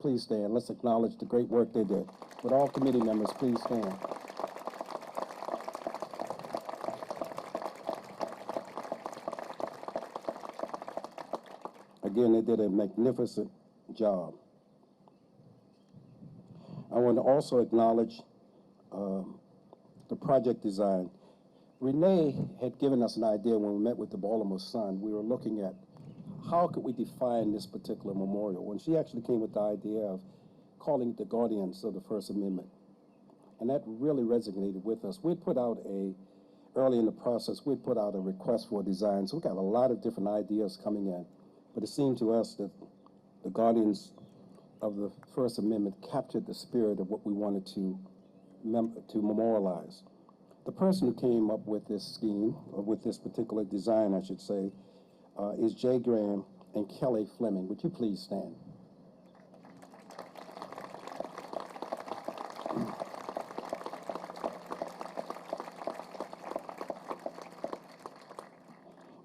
Please stand. Let's acknowledge the great work they did. Would all committee members please stand? Again, they did a magnificent job. I want to also acknowledge the project design. Renee had given us an idea when we met with the Baltimore Sun. We were looking at how could we define this particular memorial, when she actually came with the idea of calling it the Guardians of the First Amendment. And that really resonated with us. We'd put out early in the process, we'd put out a request for a design. So we got a lot of different ideas coming in. But it seemed to us that the Guardians of the First Amendment captured the spirit of what we wanted to memorialize. The person who came up with this scheme, or with this particular design, I should say, is Jay Graham and Kelly Fleming. Would you please stand?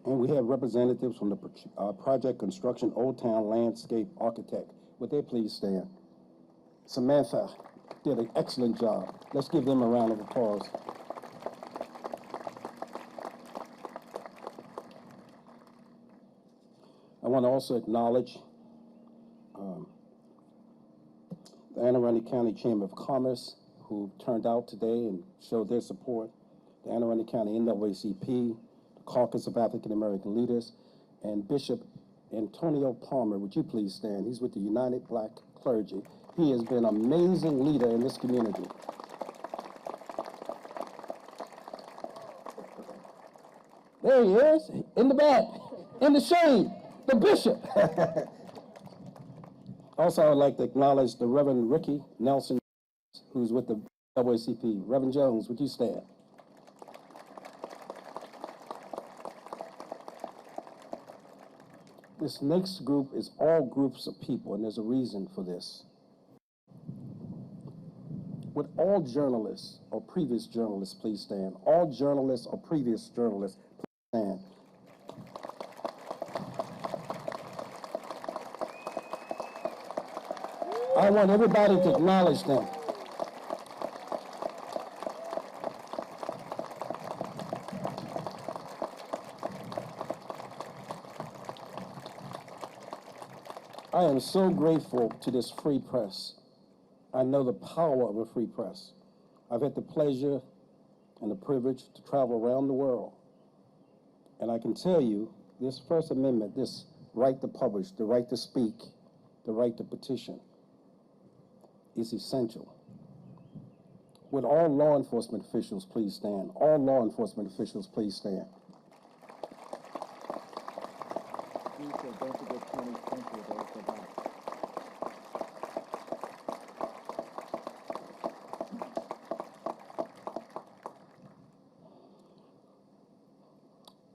And we have representatives from the Project Construction Old Town Landscape Architect. Would they please stand? Samantha did an excellent job. Let's give them a round of applause. I want to also acknowledge the Anne Arundel County Chamber of Commerce, who turned out today and showed their support, the Anne Arundel County NAACP, the Caucus of African American Leaders, and Bishop Antonio Palmer. Would you please stand? He's with the United Black Clergy. He has been an amazing leader in this community. There he is, in the back, in the shade. The bishop. Also, I would like to acknowledge the Reverend Ricky Nelson, who's with the NAACP. Reverend Jones, would you stand? This next group is all groups of people, and there's a reason for this. Would all journalists or previous journalists please stand? All journalists or previous journalists, please stand. I want everybody to acknowledge them. I am so grateful to this free press. I know the power of a free press. I've had the pleasure and the privilege to travel around the world. And I can tell you, this First Amendment, this right to publish, the right to speak, the right to petition, is essential. Would all law enforcement officials please stand? All law enforcement officials please stand.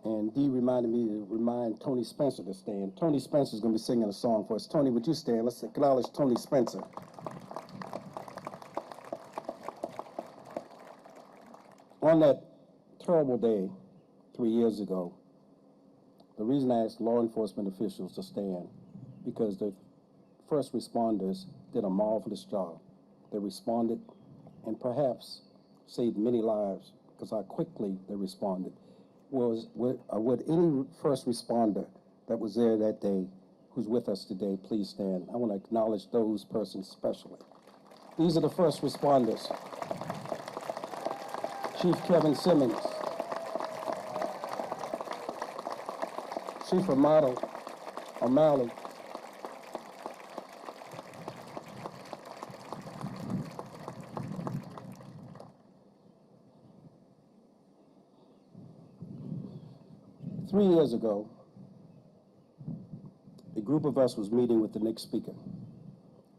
And Dee reminded me to remind Tony Spencer to stand. Tony Spencer is going to be singing a song for us. Tony, would you stand? Let's acknowledge Tony Spencer. On that terrible day 3 years ago, the reason I asked law enforcement officials to stand, because the first responders did a marvelous job. They responded and perhaps saved many lives because how quickly they responded. Would any first responder that was there that day, who's with us today, please stand? I want to acknowledge those persons especially. These are the first responders. Chief Kevin Simmons, Chief O'Malley, Three years ago, a group of us was meeting with the next speaker.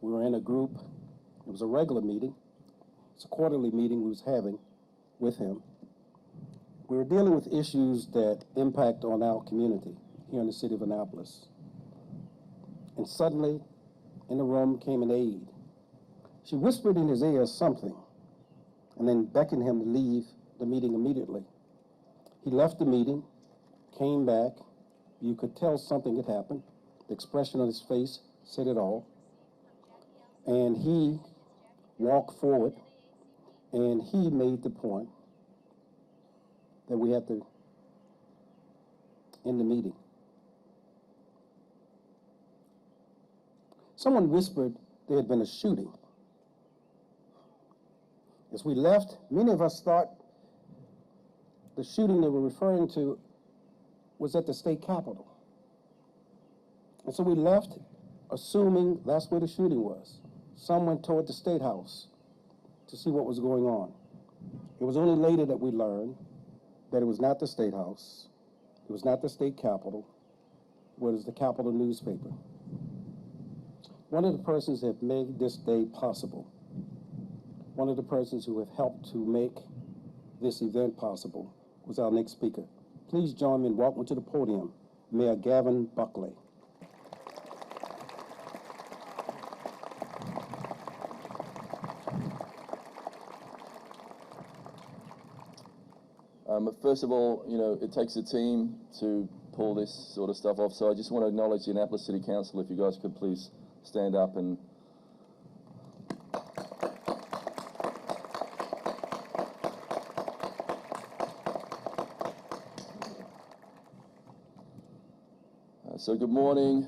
We were in a group, it was a regular meeting, it's a quarterly meeting we was having with him. We were dealing with issues that impact on our community here in the city of Annapolis. And suddenly, in the room came an aide. She whispered in his ear something, and then beckoned him to leave the meeting immediately. He left the meeting, came back. You could tell something had happened. The expression on his face said it all. And he walked forward and he made the point that we had to end the meeting. Someone whispered there had been a shooting. As we left, many of us thought the shooting they were referring to was at the state capitol. And so we left assuming that's where the shooting was. Some went toward the State House to see what was going on. It was only later that we learned that it was not the State House, it was not the state capitol, it was the Capitol newspaper. One of the persons that have made this day possible, one of the persons who have helped to make this event possible, was our next speaker. Please join me in welcoming to the podium Mayor Gavin Buckley. First of all, you know, it takes a team to pull this sort of stuff off, so I just want to acknowledge the Annapolis City Council. If you guys could please stand up and so good morning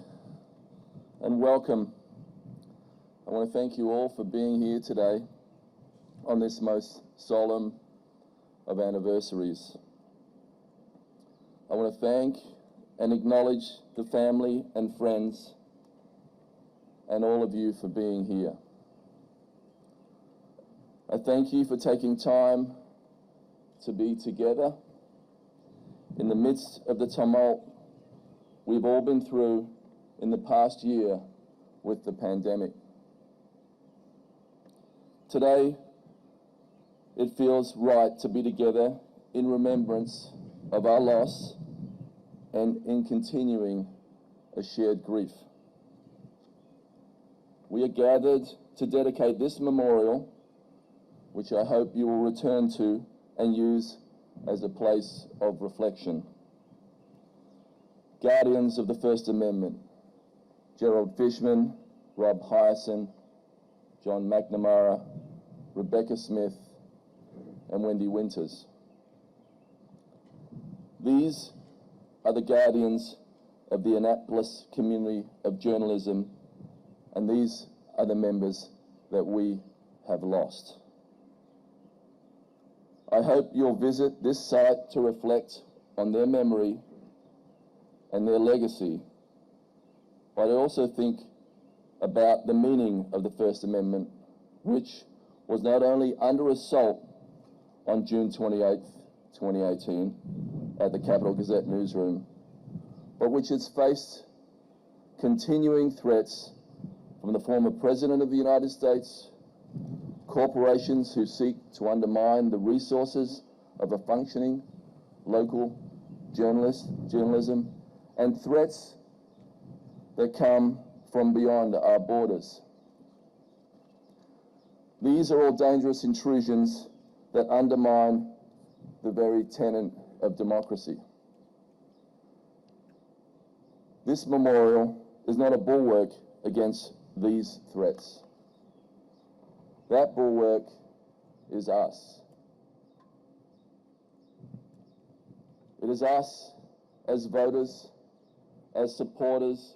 and welcome. I want to thank you all for being here today on this most solemn of anniversaries. I want to thank and acknowledge the family and friends and all of you for being here. I thank you for taking time to be together in the midst of the tumult we've all been through in the past year with the pandemic. Today, it feels right to be together in remembrance of our loss and in continuing a shared grief. We are gathered to dedicate this memorial, which I hope you will return to and use as a place of reflection. Guardians of the First Amendment, Gerald Fishman, Rob Hyson, John McNamara, Rebecca Smith, and Wendy Winters. These are the guardians of the Annapolis community of journalism, and these are the members that we have lost. I hope you'll visit this site to reflect on their memory and their legacy, but I also think about the meaning of the First Amendment, which was not only under assault on June 28th, 2018, at the Capitol Gazette newsroom, but which has faced continuing threats from the former President of the United States, corporations who seek to undermine the resources of a functioning local journalism, and threats that come from beyond our borders. These are all dangerous intrusions that undermine the very tenet of democracy. This memorial is not a bulwark against these threats. That bulwark is us. It is us as voters, as supporters,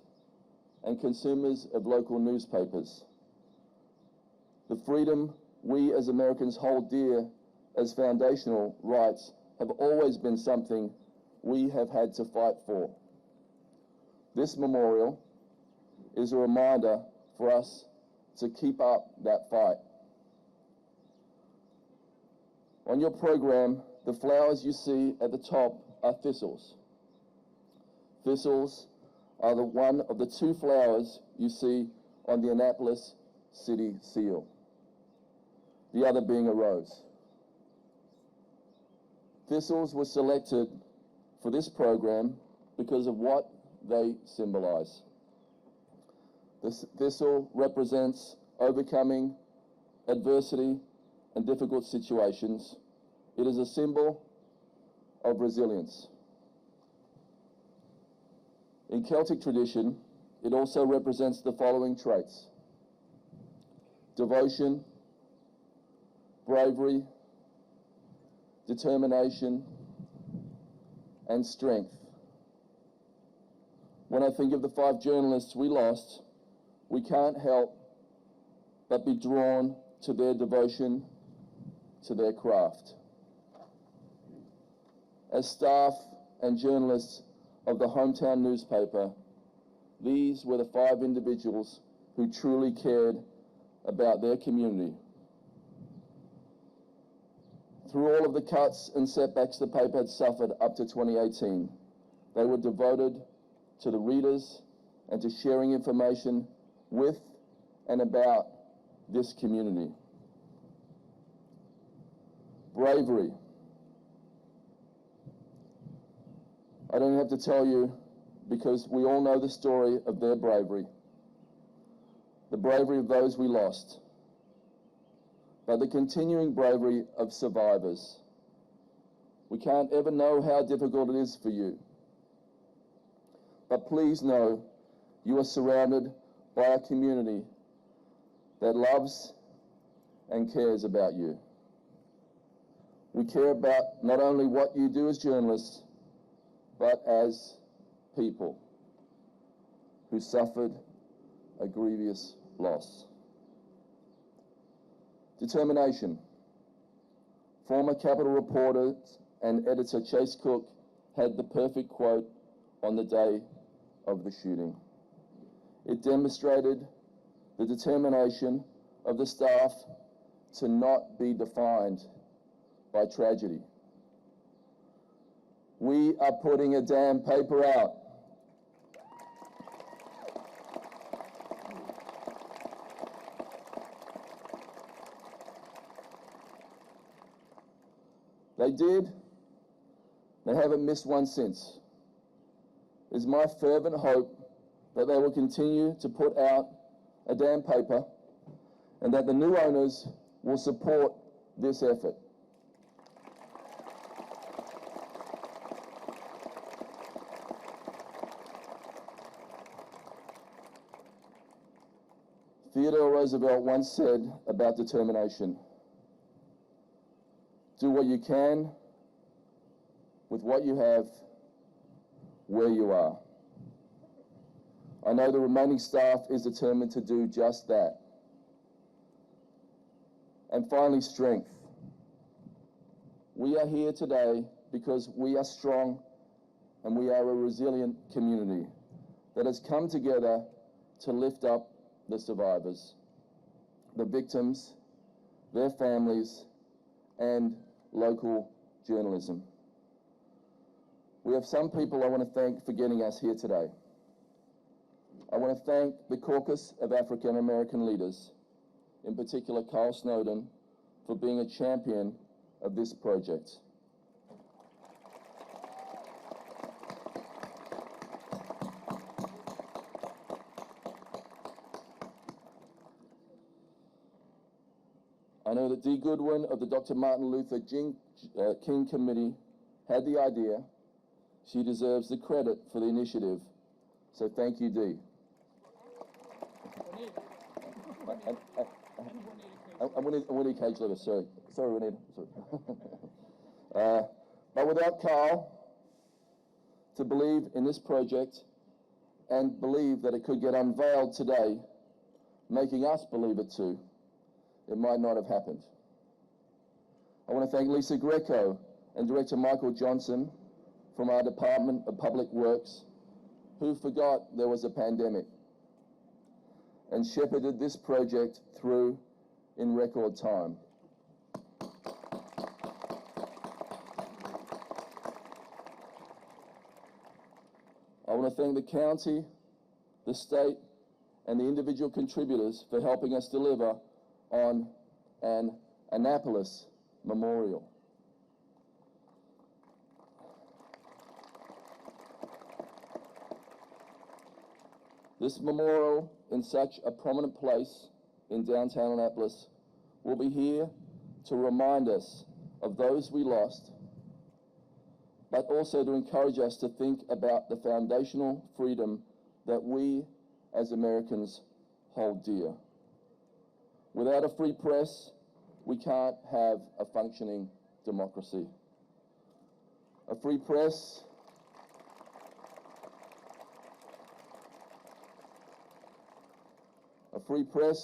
and consumers of local newspapers. The freedom we as Americans hold dear as foundational rights have always been something we have had to fight for. This memorial is a reminder for us to keep up that fight. On your program, the flowers you see at the top are thistles. Thistles are one of the two flowers you see on the Annapolis City seal, the other being a rose. Thistles were selected for this program because of what they symbolize. The thistle represents overcoming adversity and difficult situations. It is a symbol of resilience. In Celtic tradition, it also represents the following traits: devotion, bravery, determination, and strength. When I think of the 5 journalists we lost, we can't help but be drawn to their devotion to their craft. As staff and journalists of the hometown newspaper, these were the 5 individuals who truly cared about their community. Through all of the cuts and setbacks the paper had suffered up to 2018, they were devoted to the readers and to sharing information with and about this community. Bravery. I don't have to tell you, because we all know the story of their bravery, the bravery of those we lost, but the continuing bravery of survivors. We can't ever know how difficult it is for you, but please know you are surrounded by a community that loves and cares about you. We care about not only what you do as journalists, but as people who suffered a grievous loss. Determination. Former Capitol reporter and editor Chase Cook had the perfect quote on the day of the shooting. It demonstrated the determination of the staff to not be defined by tragedy. We are putting a damn paper out. They did. They haven't missed one since. It's my fervent hope that they will continue to put out a damn paper and that the new owners will support this effort. Theodore Roosevelt once said about determination, "Do what you can with what you have where you are." I know the remaining staff is determined to do just that. And finally, strength. We are here today because we are strong and we are a resilient community that has come together to lift up the survivors, the victims, their families, and local journalism. We have some people I want to thank for getting us here today. I want to thank the Caucus of African American Leaders, in particular Carl Snowden, for being a champion of this project. I know that Dee Goodwin of the Dr. Martin Luther King Committee had the idea. She deserves the credit for the initiative. So thank you, Dee. I wanted a cage letter, sorry. Sorry, Juanita. Sorry. But without Carl to believe in this project and believe that it could get unveiled today, making us believe it too, it might not have happened. I want to thank Lisa Greco and Director Michael Johnson from our Department of Public Works, who forgot there was a pandemic and shepherded this project through in record time. I want to thank the county, the state, and the individual contributors for helping us deliver on an Annapolis memorial. This memorial, in such a prominent place in downtown Annapolis, will be here to remind us of those we lost, but also to encourage us to think about the foundational freedom that we as Americans hold dear. Without a free press, we can't have a functioning democracy. A free press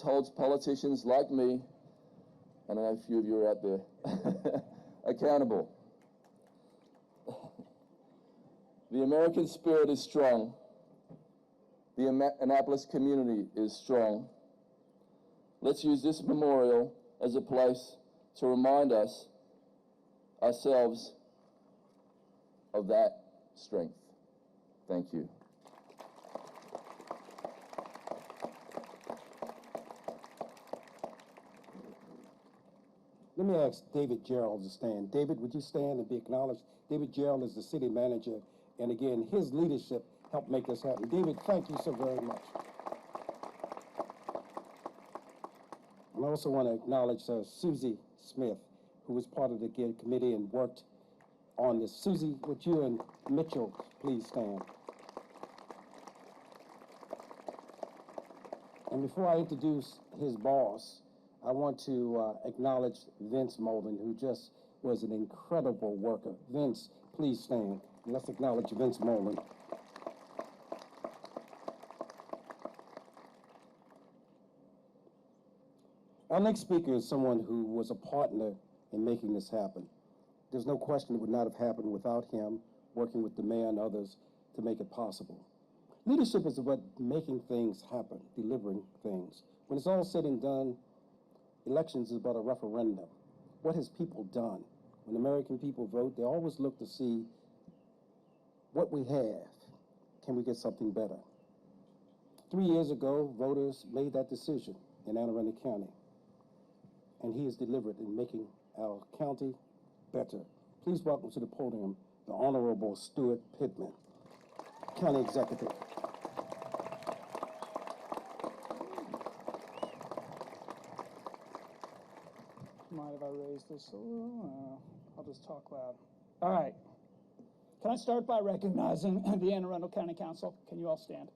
holds politicians like me, and I know a few of you are out there, accountable. The American spirit is strong. The Annapolis community is strong. Let's use this memorial as a place to remind ourselves of that strength. Thank you. Let me ask David Gerald to stand. David, would you stand and be acknowledged? David Gerald is the city manager, and again, his leadership helped make this happen. David, thank you so very much. And I also want to acknowledge Susie Smith, who was part of the committee and worked on this. Susie, would you and Mitchell please stand? And before I introduce his boss, I want to acknowledge Vince Molden, who just was an incredible worker. Vince, please stand. Let's acknowledge Vince Molden. Our next speaker is someone who was a partner in making this happen. There's no question it would not have happened without him working with the mayor and others to make it possible. Leadership is about making things happen, delivering things. When it's all said and done, elections is about a referendum. What has people done? When American people vote, they always look to see what we have. Can we get something better? 3 years ago, voters made that decision in Anne Arundel County, and he has delivered in making our county better. Please welcome to the podium the Honorable Stuart Pittman, County Executive. Mind if I raise this a little? I'll just talk loud. All right. Can I start by recognizing the Anne Arundel County Council? Can you all stand?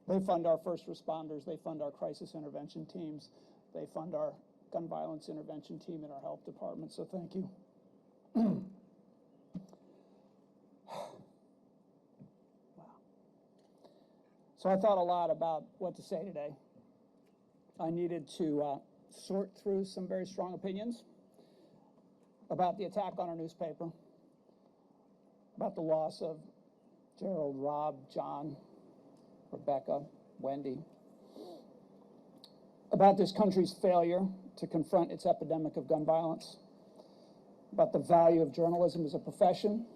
They fund our first responders. They fund our crisis intervention teams. They fund our gun violence intervention team in our health department, so thank you. So I thought a lot about what to say today. I needed to sort through some very strong opinions about the attack on our newspaper, about the loss of Gerald, Rob, John, Rebecca, Wendy, about this country's failure to confront its epidemic of gun violence, about the value of journalism as a profession,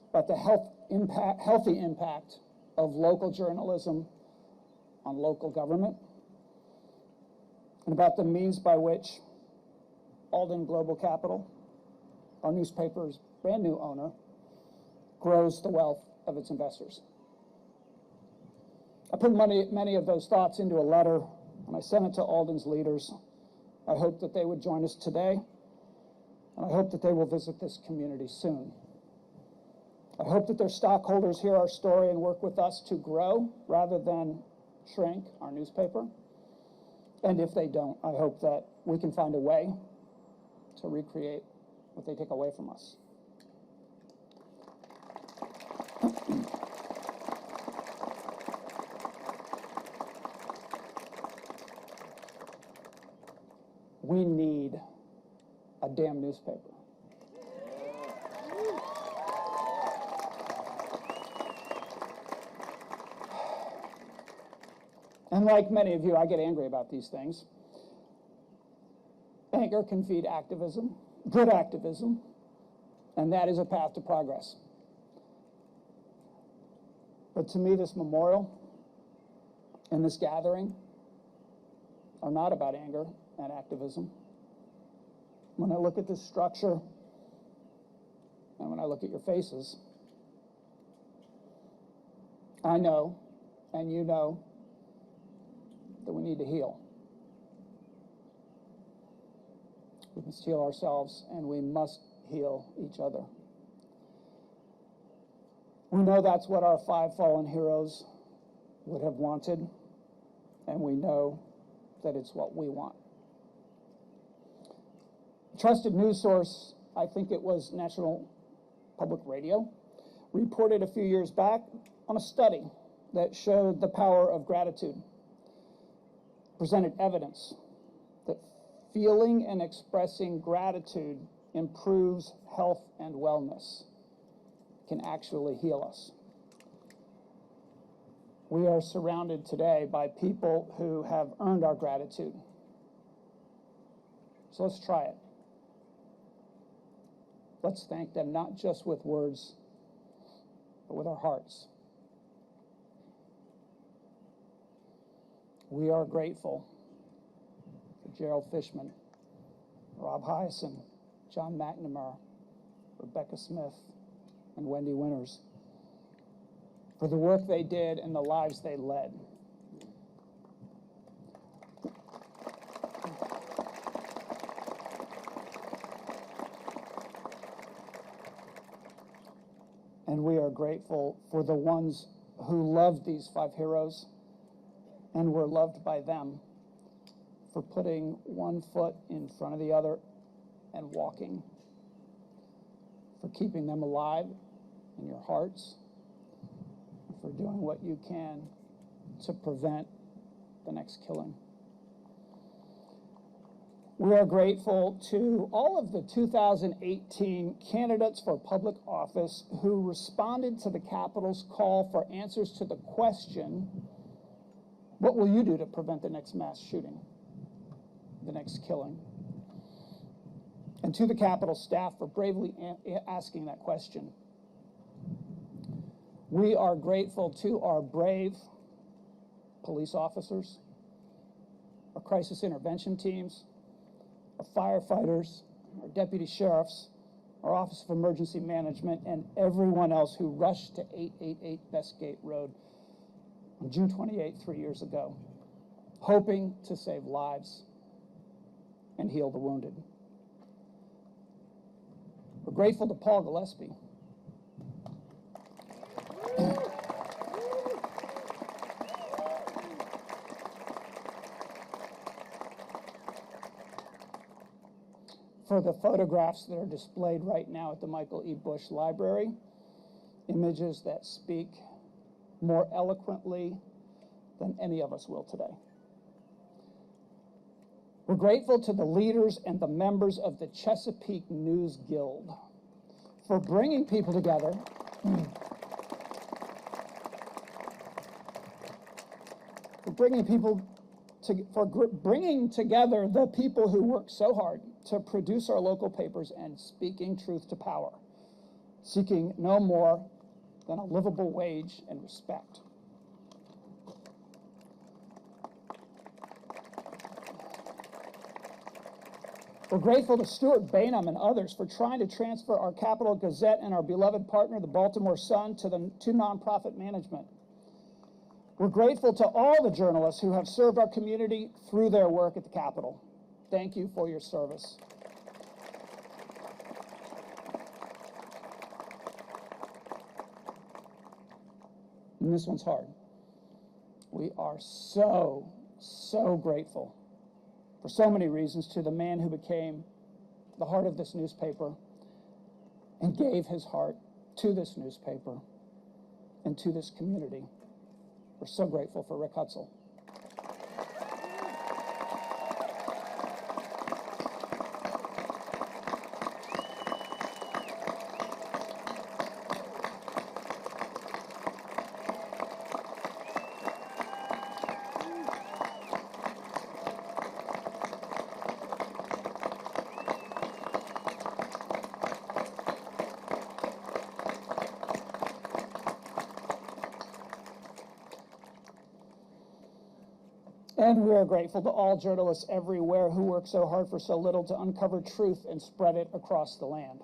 about the healthy impact of local journalism on local government, and about the means by which Alden Global Capital, our newspaper's brand new owner, grows the wealth of its investors. I put many of those thoughts into a letter, and I sent it to Alden's leaders. I hope that they would join us today, and I hope that they will visit this community soon. I hope that their stockholders hear our story and work with us to grow rather than shrink our newspaper. And if they don't, I hope that we can find a way to recreate what they take away from us. We need a damn newspaper. And like many of you, I get angry about these things. Anger can feed activism, good activism, and that is a path to progress. But to me, this memorial and this gathering are not about anger and activism. When I look at this structure and when I look at your faces, I know, and you know, that we need to heal. We must heal ourselves, and we must heal each other. We know that's what our 5 fallen heroes would have wanted, and we know that it's what we want. A trusted news source, I think it was National Public Radio, reported a few years back on a study that showed the power of gratitude, presented evidence that feeling and expressing gratitude improves health and wellness, can actually heal us. We are surrounded today by people who have earned our gratitude. So let's try it. Let's thank them not just with words, but with our hearts. We are grateful for Gerald Fishman, Rob Hyson, John McNamara, Rebecca Smith, and Wendy Winters for the work they did and the lives they led. And we are grateful for the ones who loved these 5 heroes and were loved by them, for putting one foot in front of the other and walking, for keeping them alive in your hearts, for doing what you can to prevent the next killing. We are grateful to all of the 2018 candidates for public office who responded to the Capitol's call for answers to the question, what will you do to prevent the next mass shooting, the next killing? And to the Capitol staff for bravely asking that question. We are grateful to our brave police officers, our crisis intervention teams, our firefighters, our deputy sheriffs, our Office of Emergency Management, and everyone else who rushed to 888 Bestgate Road on June 28, 3 years ago, hoping to save lives and heal the wounded. We're grateful to Paul Gillespie, for the photographs that are displayed right now at the Michael E. Bush Library, images that speak more eloquently than any of us will today. We're grateful to the leaders and the members of the Chesapeake News Guild for bringing people together bringing together the people who work so hard to produce our local papers and speaking truth to power, seeking no more than a livable wage and respect. We're grateful to Stuart Bainum and others for trying to transfer our Capital Gazette and our beloved partner, the Baltimore Sun, to nonprofit management. We're grateful to all the journalists who have served our community through their work at the Capitol. Thank you for your service. And this one's hard. We are so grateful for so many reasons to the man who became the heart of this newspaper and gave his heart to this newspaper and to this community. We're so grateful for Rick Hutzel. And we are grateful to all journalists everywhere who work so hard for so little to uncover truth and spread it across the land.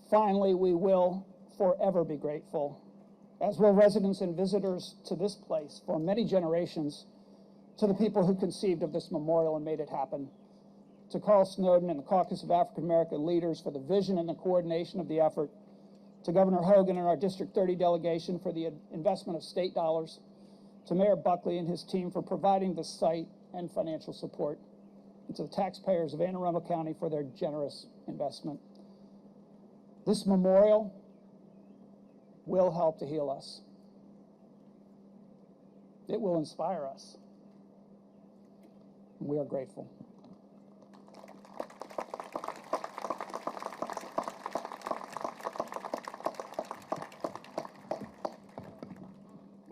Finally, we will forever be grateful, as will residents and visitors to this place for many generations, to the people who conceived of this memorial and made it happen, to Carl Snowden and the Caucus of African American Leaders for the vision and the coordination of the effort, to Governor Hogan and our District 30 delegation for the investment of state dollars, to Mayor Buckley and his team for providing the site and financial support, and to the taxpayers of Anne Arundel County for their generous investment. This memorial will help to heal us. It will inspire us. We are grateful.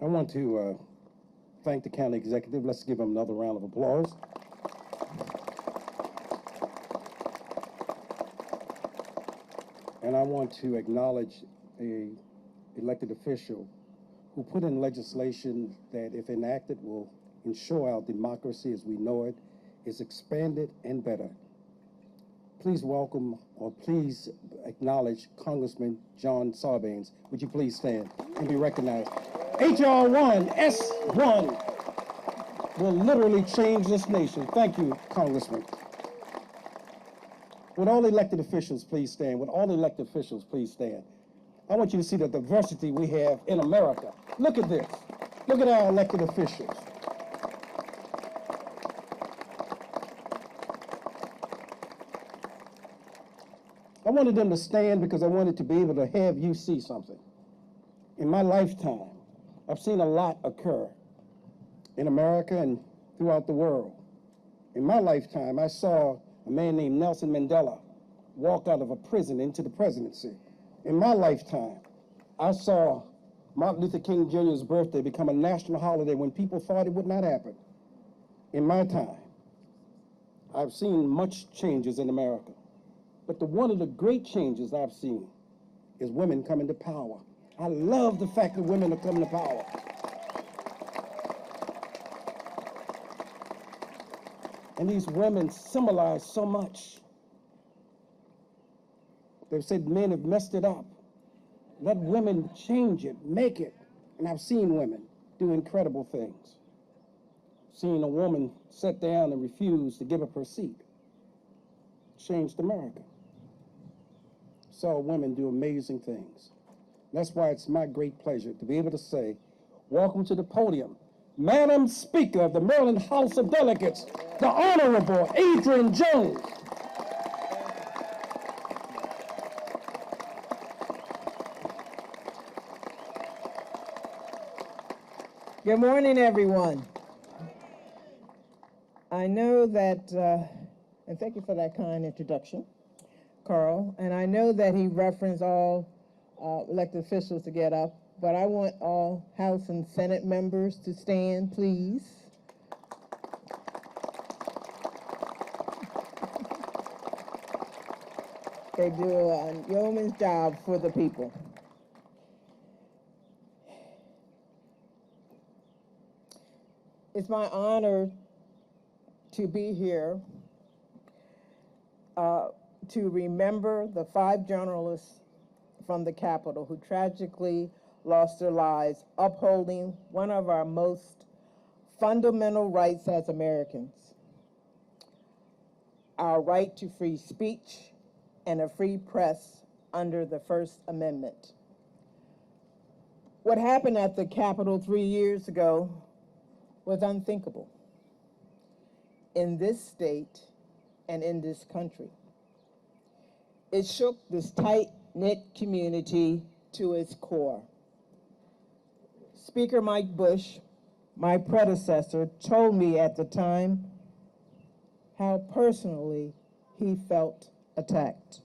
I want to thank the county executive. Let's give him another round of applause. And I want to acknowledge an elected official who put in legislation that, if enacted, will ensure our democracy as we know it is expanded and better. Please welcome, or please acknowledge, Congressman John Sarbanes. Would you please stand and be recognized? H.R. 1 S1 will literally change this nation. Thank you, Congressman. Would all elected officials please stand? Would all elected officials please stand? I want you to see the diversity we have in America. Look at this. Look at our elected officials. I wanted them to stand because I wanted to be able to have you see something. In my lifetime, I've seen a lot occur in America and throughout the world. In my lifetime, I saw a man named Nelson Mandela walk out of a prison into the presidency. In my lifetime, I saw Martin Luther King Jr.'s birthday become a national holiday when people thought it would not happen. In my time, I've seen much changes in America. But one of the great changes I've seen is women coming to power. I love the fact that women are coming to power. And these women symbolize so much. They've said men have messed it up. Let women change it, make it. And I've seen women do incredible things. Seen a woman sit down and refuse to give up her seat. Changed America. Saw women do amazing things. That's why it's my great pleasure to be able to say, welcome to the podium, Madam Speaker of the Maryland House of Delegates, the Honorable Adrian Jones. Good morning, everyone. I know that, and thank you for that kind introduction, Carl, and I know that he referenced all elected officials to get up, but I want all House and Senate members to stand, please. They do a yeoman's job for the people. It's my honor to be here to remember the 5 journalists from the Capitol who tragically lost their lives upholding one of our most fundamental rights as Americans, our right to free speech and a free press under the First Amendment. What happened at the Capitol 3 years ago was unthinkable in this state and in this country. It shook this tight-knit community to its core. Speaker Mike Bush, my predecessor, told me at the time how personally he felt attacked.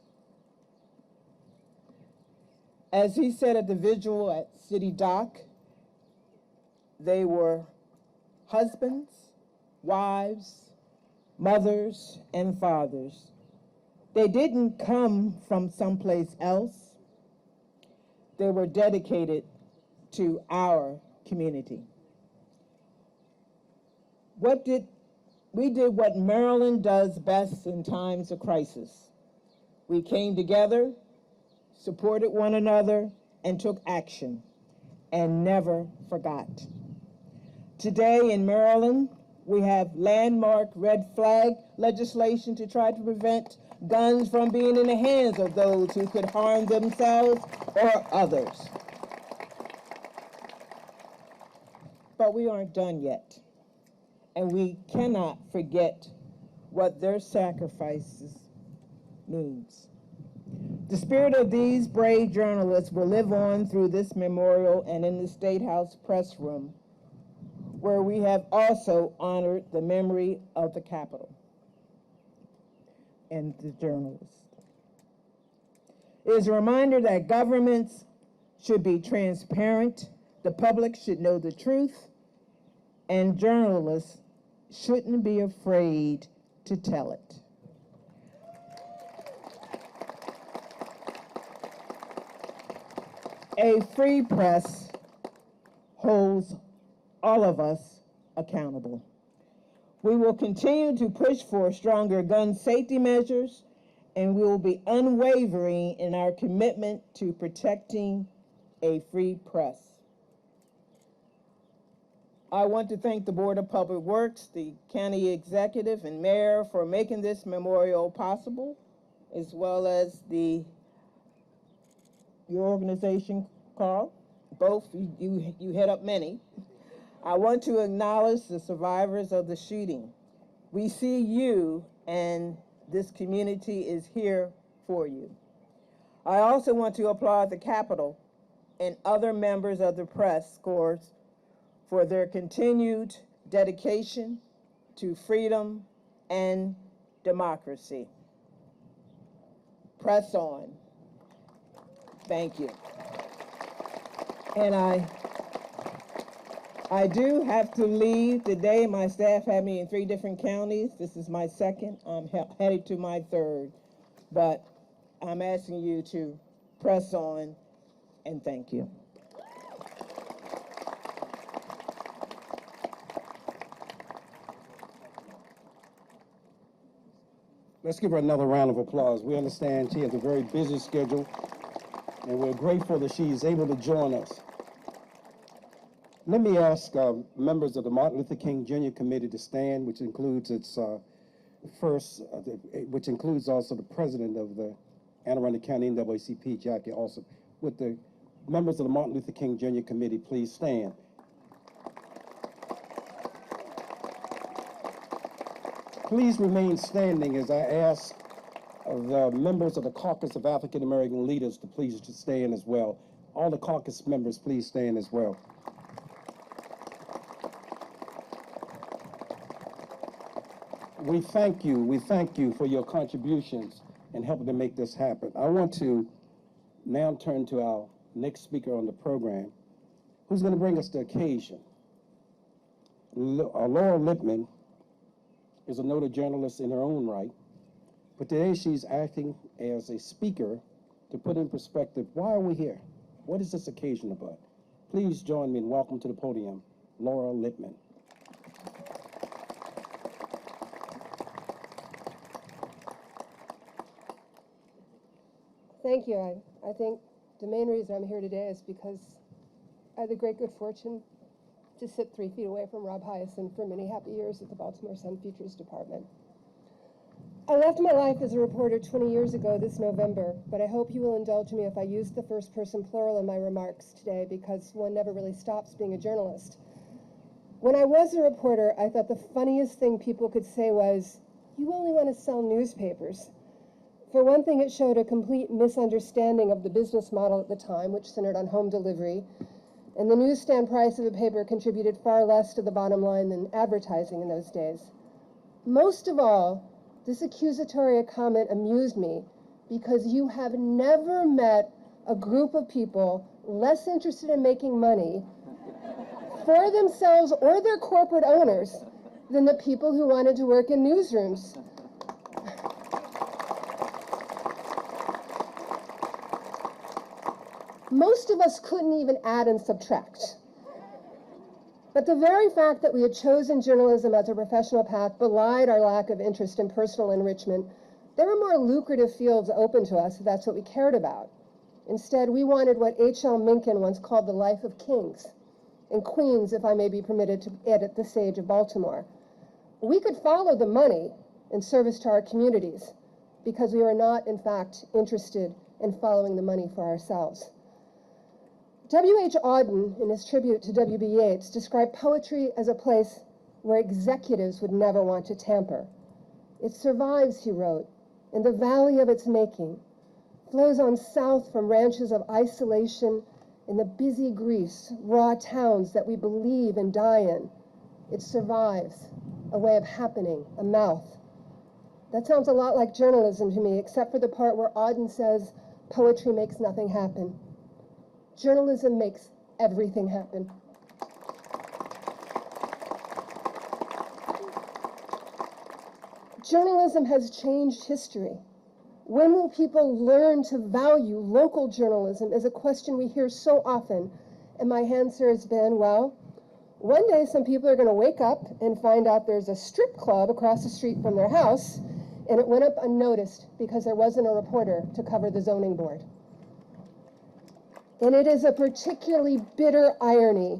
As he said at the vigil at City Dock, they were husbands, wives, mothers, and fathers. They didn't come from someplace else. They were dedicated to our community. We did what Maryland does best in times of crisis. We came together, supported one another, and took action, and never forgot. Today in Maryland, we have landmark red flag legislation to try to prevent guns from being in the hands of those who could harm themselves or others. But we aren't done yet, and we cannot forget what their sacrifices means. The spirit of these brave journalists will live on through this memorial and in the State House press room, where we have also honored the memory of the Capitol and the journalists. It is a reminder that governments should be transparent, the public should know the truth, and journalists shouldn't be afraid to tell it. A free press holds all of us accountable. We will continue to push for stronger gun safety measures, and we will be unwavering in our commitment to protecting a free press. I want to thank the Board of Public Works, the county executive and mayor for making this memorial possible, as well as your organization, Carl. Both, you head up many. I want to acknowledge the survivors of the shooting. We see you, and this community is here for you. I also want to applaud the Capitol and other members of the press corps for their continued dedication to freedom and democracy. Press on. Thank you. And I do have to leave today. My staff had me in 3 different counties. This is my second. I'm headed to my third. But I'm asking you to press on, and thank you. Let's give her another round of applause. We understand she has a very busy schedule, and we're grateful that she's able to join us. Let me ask members of the Martin Luther King Jr. Committee to stand, which includes its which includes also the president of the Anne Arundel County NAACP, Jackie Alsop. Would the members of the Martin Luther King Jr. Committee please stand? Please remain standing as I ask the members of the Caucus of African American Leaders to please stand as well. All the caucus members, please stand as well. We thank you for your contributions and helping to make this happen. I want to now turn to our next speaker on the program, who's going to bring us the occasion. Laura Lippman is a noted journalist in her own right, but today she's acting as a speaker to put in perspective, why are we here? What is this occasion about? Please join me in welcome to the podium, Laura Lippman. Thank you. I think the main reason I'm here today is because I had the great good fortune to sit 3 feet away from Rob Hyacinth for many happy years at the Baltimore Sun Features Department. I left my life as a reporter 20 years ago this November, but I hope you will indulge me if I use the first person plural in my remarks today, because one never really stops being a journalist. When I was a reporter, I thought the funniest thing people could say was, "You only want to sell newspapers." For one thing, it showed a complete misunderstanding of the business model at the time, which centered on home delivery, and the newsstand price of a paper contributed far less to the bottom line than advertising in those days. Most of all, this accusatory comment amused me because you have never met a group of people less interested in making money for themselves or their corporate owners than the people who wanted to work in newsrooms. Most of us couldn't even add and subtract. But the very fact that we had chosen journalism as a professional path belied our lack of interest in personal enrichment. There were more lucrative fields open to us if that's what we cared about. Instead, we wanted what H.L. Mencken once called the life of kings and queens, if I may be permitted to edit the sage of Baltimore. We could follow the money in service to our communities, because we were not, in fact, interested in following the money for ourselves. W.H. Auden, in his tribute to W.B. Yeats, described poetry as a place where executives would never want to tamper. It survives, he wrote, in the valley of its making, flows on south from ranches of isolation in the busy Greece, raw towns that we believe and die in. It survives, a way of happening, a mouth. That sounds a lot like journalism to me, except for the part where Auden says poetry makes nothing happen. Journalism makes everything happen. Journalism has changed history. When will people learn to value local journalism is a question we hear so often, and my answer has been, well, one day some people are going to wake up and find out there's a strip club across the street from their house, and it went up unnoticed because there wasn't a reporter to cover the zoning board. And it is a particularly bitter irony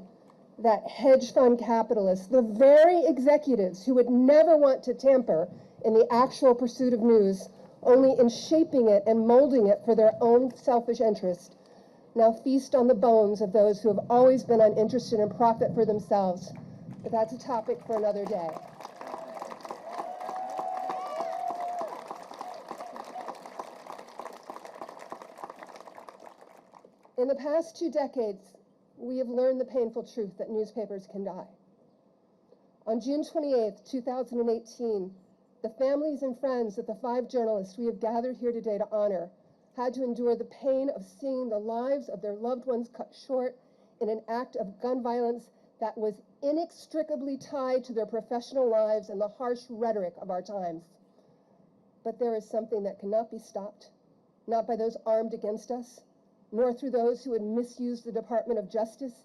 that hedge fund capitalists, the very executives who would never want to tamper in the actual pursuit of news, only in shaping it and molding it for their own selfish interest, now feast on the bones of those who have always been uninterested in profit for themselves. But that's a topic for another day. In the past 2 decades, we have learned the painful truth that newspapers can die. On June 28, 2018, the families and friends of the 5 journalists we have gathered here today to honor had to endure the pain of seeing the lives of their loved ones cut short in an act of gun violence that was inextricably tied to their professional lives and the harsh rhetoric of our times. But there is something that cannot be stopped, not by those armed against us, nor through those who would misuse the Department of Justice,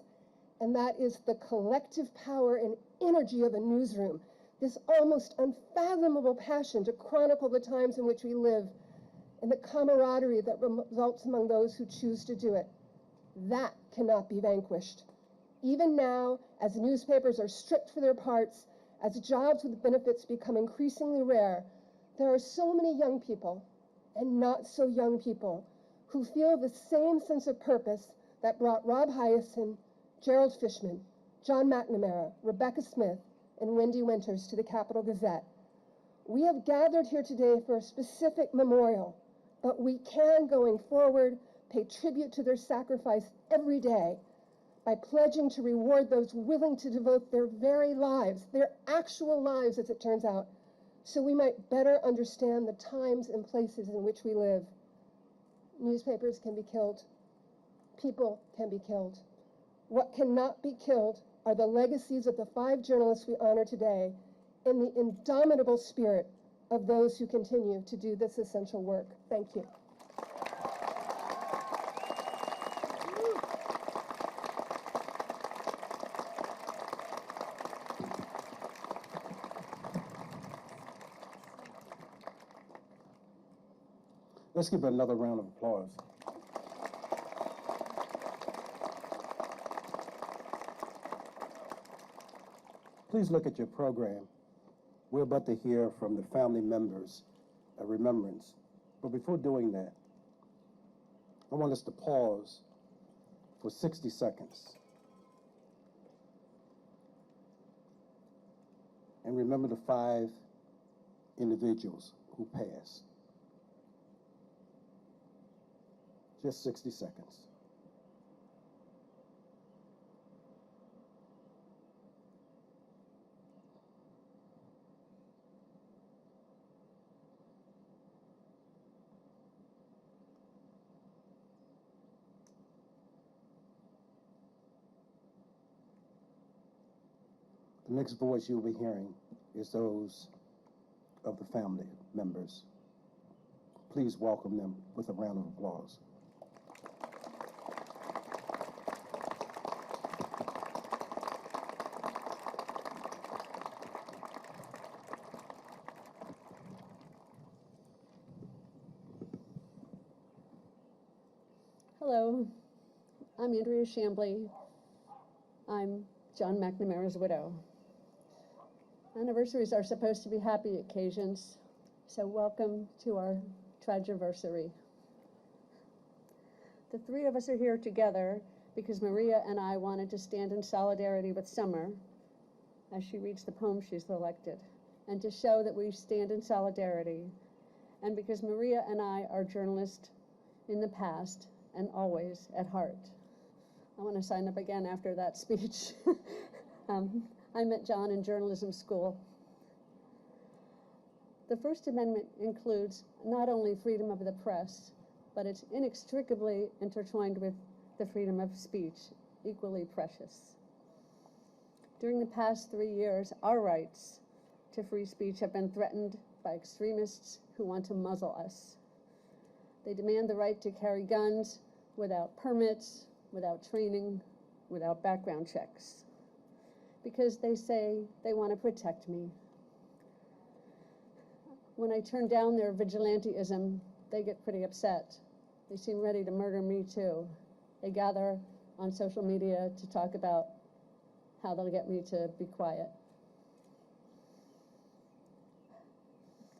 and that is the collective power and energy of a newsroom, this almost unfathomable passion to chronicle the times in which we live, and the camaraderie that results among those who choose to do it. That cannot be vanquished. Even now, as newspapers are stripped for their parts, as jobs with benefits become increasingly rare, there are so many young people, and not so young people, who feel the same sense of purpose that brought Rob Hyacin, Gerald Fishman, John McNamara, Rebecca Smith, and Wendy Winters to the Capitol Gazette. We have gathered here today for a specific memorial, but we can, going forward, pay tribute to their sacrifice every day by pledging to reward those willing to devote their very lives, their actual lives as it turns out, so we might better understand the times and places in which we live. Newspapers can be killed. People can be killed. What cannot be killed are the legacies of the 5 journalists we honor today and the indomitable spirit of those who continue to do this essential work. Thank you. Let's give another round of applause. Please look at your program. We're about to hear from the family members a remembrance. But before doing that, I want us to pause for 60 seconds and remember the 5 individuals who passed. Just 60 seconds. The next voice you'll be hearing is those of the family members. Please welcome them with a round of applause. Hello, I'm Andrea Chambly. I'm John McNamara's widow. Anniversaries are supposed to be happy occasions, So welcome to our tragiversary. The three of us are here together because Maria and I wanted to stand in solidarity with Summer as she reads the poem she's selected, and to show that we stand in solidarity, and because Maria and I are journalists in the past and always at heart. I want to sign up again after that speech. I met John in journalism school. The First Amendment includes not only freedom of the press, but it's inextricably intertwined with the freedom of speech, equally precious. During the past 3 years, our rights to free speech have been threatened by extremists who want to muzzle us. They demand the right to carry guns without permits, without training, without background checks, because they say they want to protect me. When I turn down their vigilantism, they get pretty upset. They seem ready to murder me too. They gather on social media to talk about how they'll get me to be quiet.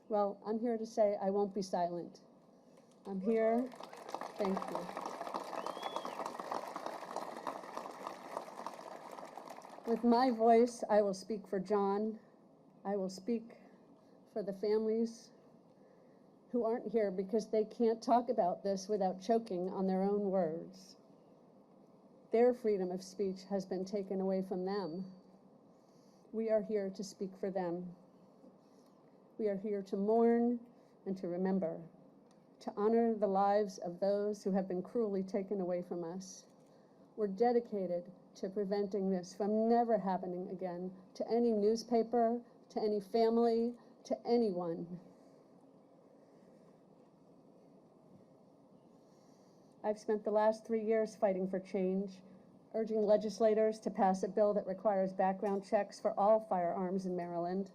Well, I'm here to say I won't be silent. I'm here. Thank you. With my voice, I will speak for John. I will speak for the families who aren't here because they can't talk about this without choking on their own words. Their freedom of speech has been taken away from them. We are here to speak for them. We are here to mourn and to remember, to honor the lives of those who have been cruelly taken away from us. We're dedicated to preventing this from never happening again to any newspaper, to any family, to anyone. I've spent the last 3 years fighting for change, urging legislators to pass a bill that requires background checks for all firearms in Maryland,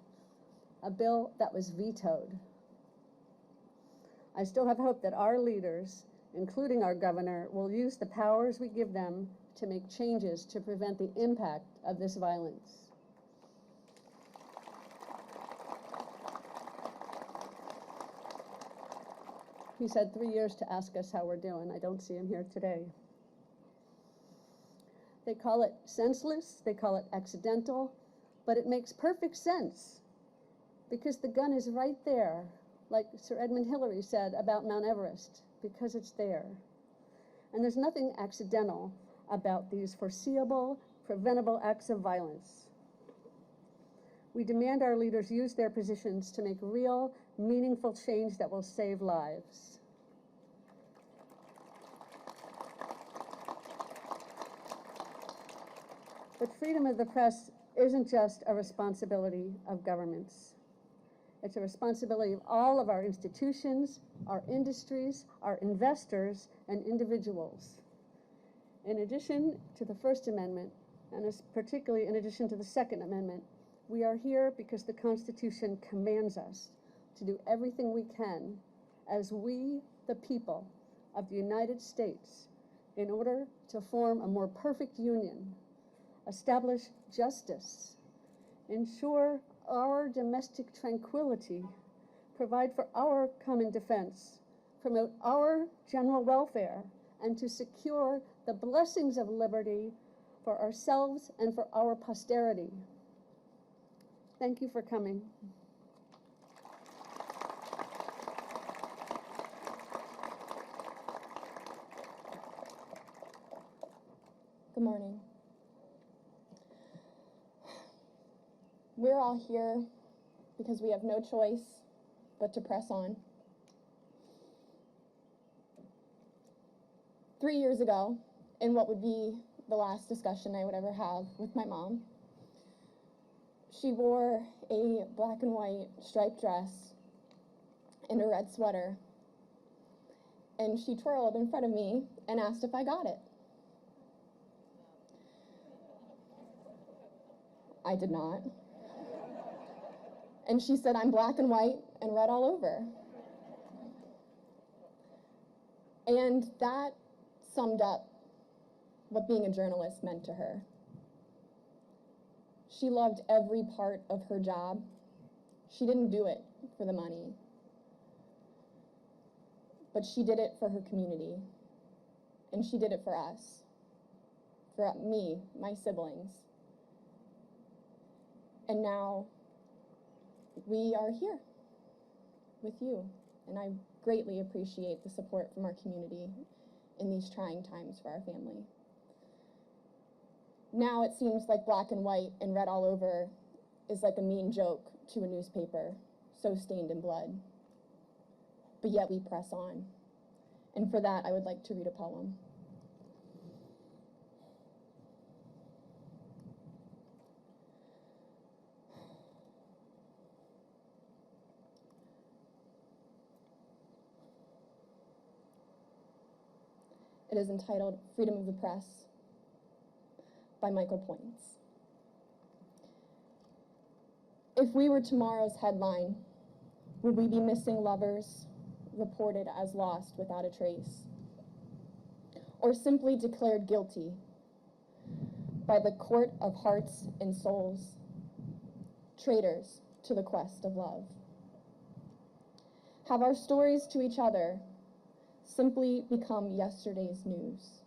a bill that was vetoed. I still have hope that our leaders, including our governor, will use the powers we give them to make changes to prevent the impact of this violence. He's had 3 years to ask us how we're doing. I don't see him here today. They call it senseless, they call it accidental, but it makes perfect sense because the gun is right there, like Sir Edmund Hillary said about Mount Everest, because it's there. And there's nothing accidental about these foreseeable, preventable acts of violence. We demand our leaders use their positions to make real, meaningful change that will save lives. But freedom of the press isn't just a responsibility of governments. It's a responsibility of all of our institutions, our industries, our investors, and individuals. In addition to the First Amendment, and particularly in addition to the Second Amendment, we are here because the Constitution commands us to do everything we can as we, the people of the United States, in order to form a more perfect union, establish justice, ensure our domestic tranquility, provide for our common defense, promote our general welfare, and to secure the blessings of liberty for ourselves and for our posterity. Thank you for coming. Good morning. We're all here because we have no choice but to press on. 3 years ago, in what would be the last discussion I would ever have with my mom, she wore a black and white striped dress and a red sweater, and she twirled in front of me and asked if I got it. I did not. And she said, "I'm black and white and red all over." And that summed up what being a journalist meant to her. She loved every part of her job. She didn't do it for the money. but she did it for her community, and she did it for us, for me, my siblings. And now we are here with you, and I greatly appreciate the support from our community in these trying times for our family. Now it seems like black and white and red all over is like a mean joke to a newspaper, so stained in blood. But yet we press on. And for that, I would like to read a poem. It is entitled Freedom of the Press by Michael Points. If we were tomorrow's headline, would we be missing lovers reported as lost without a trace? Or simply declared guilty by the court of hearts and souls, traitors to the quest of love? Have our stories to each other simply become yesterday's news?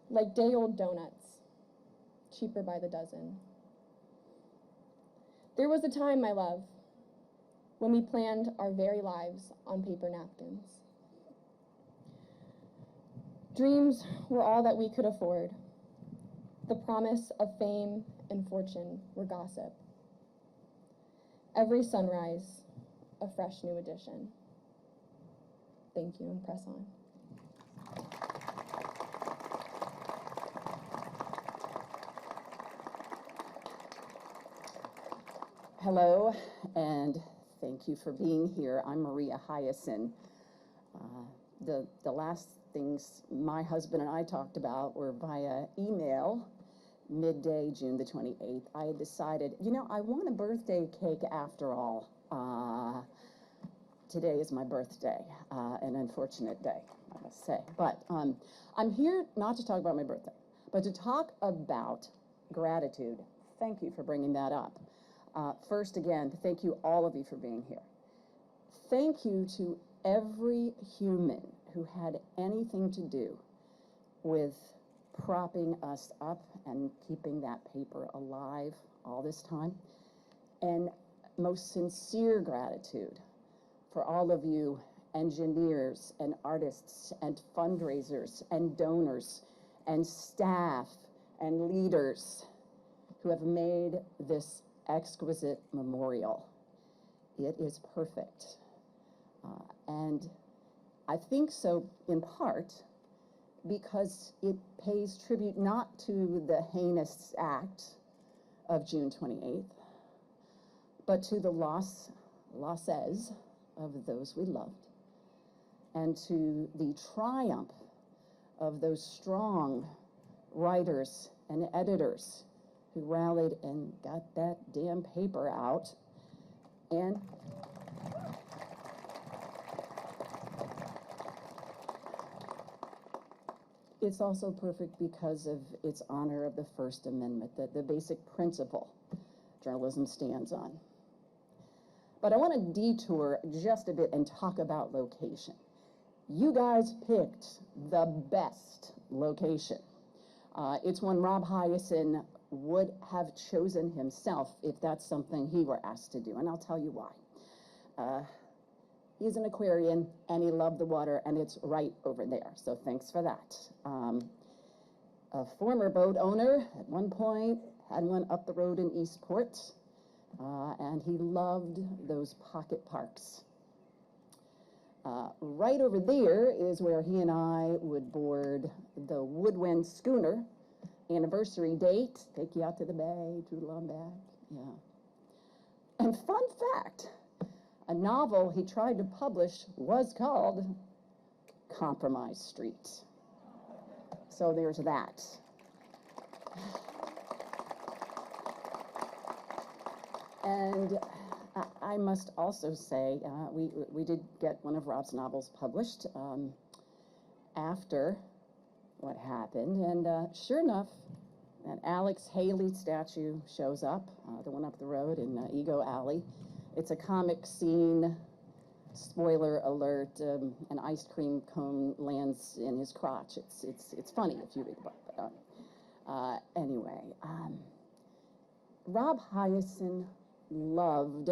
Like day-old donuts, cheaper by the dozen. There was a time, my love, when we planned our very lives on paper napkins. Dreams were all that we could afford. The promise of fame and fortune were gossip. Every sunrise, a fresh new edition. Thank you, and press on. Hello, and thank you for being here. I'm Maria Hyacin. The last things my husband and I talked about were via email, midday, June the 28th. I had decided, you know, I want a birthday cake after all. Today is my birthday, an unfortunate day, I must say. But I'm here not to talk about my birthday, but to talk about gratitude. Thank you for bringing that up. First, again, thank you, all of you, for being here. Thank you to every human who had anything to do with propping us up and keeping that paper alive all this time. And most sincere gratitude for all of you engineers and artists and fundraisers and donors and staff and leaders who have made this exquisite memorial. It is perfect. And I think so in part because it pays tribute not to the heinous act of June 28th, but to the losses of those we loved, and to the triumph of those strong writers and editors who rallied and got that damn paper out. And it's also perfect because of its honor of the First Amendment, the basic principle journalism stands on. But I want to detour just a bit and talk about location. You guys picked the best location. It's one Rob Hyacin would have chosen himself if that's something he were asked to do, and I'll tell you why. He's an Aquarian, and he loved the water, and it's right over there, so thanks for that. A former boat owner, at one point, had one up the road in Eastport, and he loved those pocket parks. Right over there is where he and I would board the Woodwind schooner. Anniversary date, take you out to the bay, toodle on back, yeah. And fun fact, a novel he tried to publish was called Compromise Street. So there's that. And I must also say, we did get one of Rob's novels published after what happened, and sure enough, that Alex Haley statue shows up, the one up the road in Ego Alley. It's a comic scene Spoiler alert, an ice cream cone lands in his crotch. It's funny if you read the book. But, anyway, Rob Hyacin loved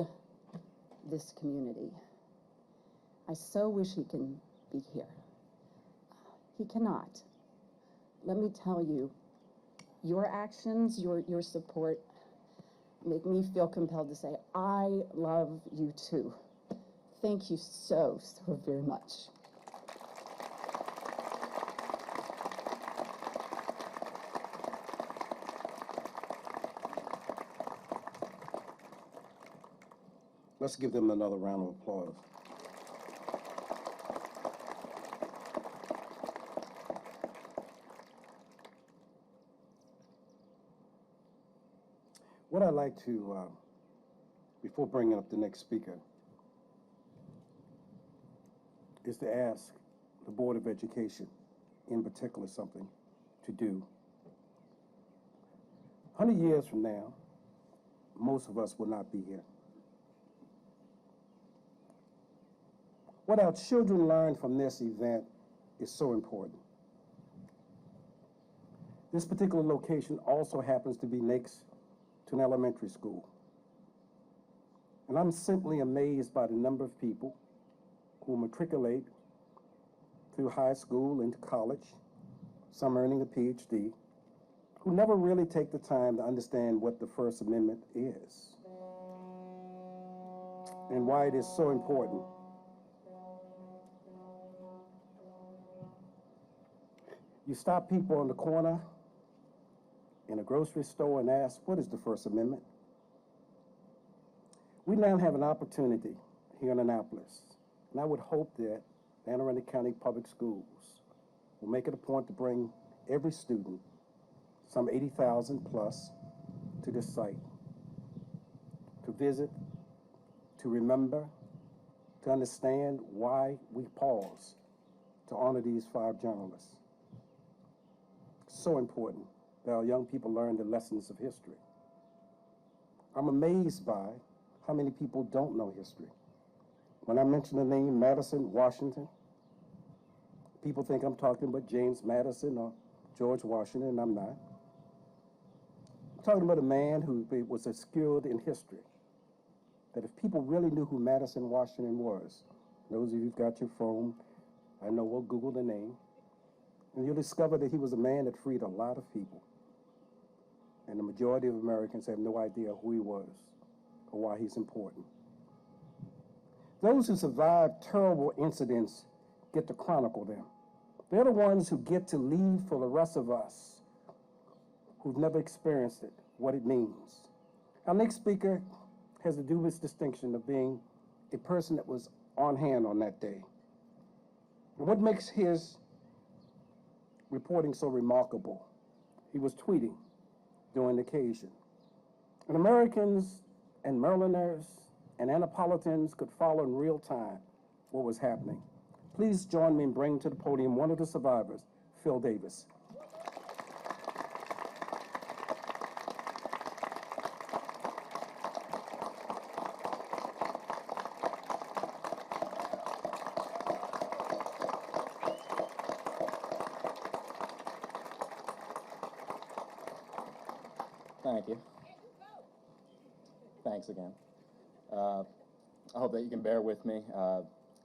this community. I so wish he can be here. He cannot. Let me tell you, your actions, your support make me feel compelled to say, I love you too. Thank you so very much. Let's give them another round of applause. What I'd like to, before bringing up the next speaker, is to ask the Board of Education, in particular, something to do. 100 years from now, most of us will not be here. What our children learn from this event is so important. This particular location also happens to be next to an elementary school. And I'm simply amazed by the number of people who matriculate through high school into college, some earning a PhD, who never really take the time to understand what the First Amendment is and why it is so important. You stop people on the corner in a grocery store and ask, what is the First Amendment? We now have an opportunity here in Annapolis, and I would hope that the Anne Arundel County Public Schools will make it a point to bring every student, some 80,000 plus, to this site, to visit, to remember, to understand why we pause to honor these 5 journalists. So important that our young people learn the lessons of history. I'm amazed by how many people don't know history. When I mention the name Madison, Washington, people think I'm talking about James Madison or George Washington, and I'm not. I'm talking about a man who was skilled in history. That if people really knew who Madison Washington was, those of you who've got your phone, I know we'll Google the name, and you'll discover that he was a man that freed a lot of people. And the majority of Americans have no idea who he was or why he's important. Those who survived terrible incidents get to chronicle them. They're the ones who get to leave for the rest of us who've never experienced it, what it means. Our next speaker has the dubious distinction of being a person that was on hand on that day. And what makes his reporting so remarkable, he was tweeting during the occasion. And Americans and Marylanders and Annapolitans could follow in real time what was happening. Please join me in bringing to the podium one of the survivors, Phil Davis. Thank you. Thanks again. I hope that you can bear with me.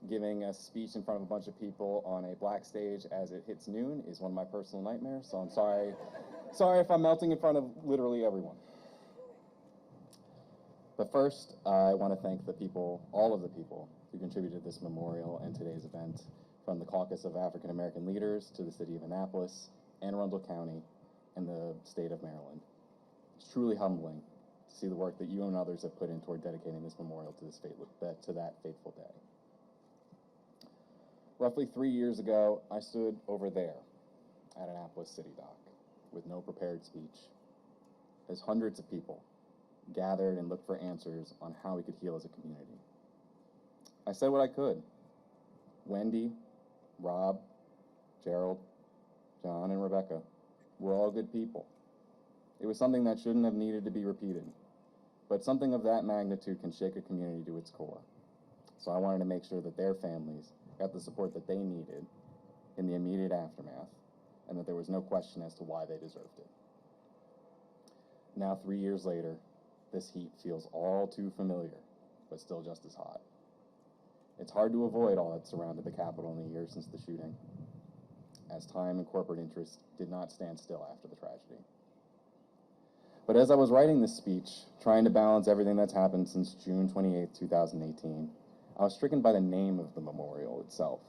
Giving a speech in front of a bunch of people on a black stage as it hits noon is one of my personal nightmares, so I'm sorry if I'm melting in front of literally everyone. But first, I want to thank the people, all of the people, who contributed to this memorial and today's event, from the Caucus of African American Leaders to the City of Annapolis, Anne Arundel County, and the state of Maryland. It's truly humbling to see the work that you and others have put in toward dedicating this memorial to that fateful day. Roughly 3 years ago, I stood over there at Annapolis City Dock with no prepared speech, as hundreds of people gathered and looked for answers on how we could heal as a community. I said what I could. Wendy, Rob, Gerald, John, and Rebecca were all good people. It was something that shouldn't have needed to be repeated, but something of that magnitude can shake a community to its core. So I wanted to make sure that their families got the support that they needed in the immediate aftermath, and that there was no question as to why they deserved it. Now, 3 years later, this heat feels all too familiar, but still just as hot. It's hard to avoid all that surrounded the Capitol in the years since the shooting, as time and corporate interest did not stand still after the tragedy. But as I was writing this speech, trying to balance everything that's happened since June 28, 2018, I was stricken by the name of the memorial itself,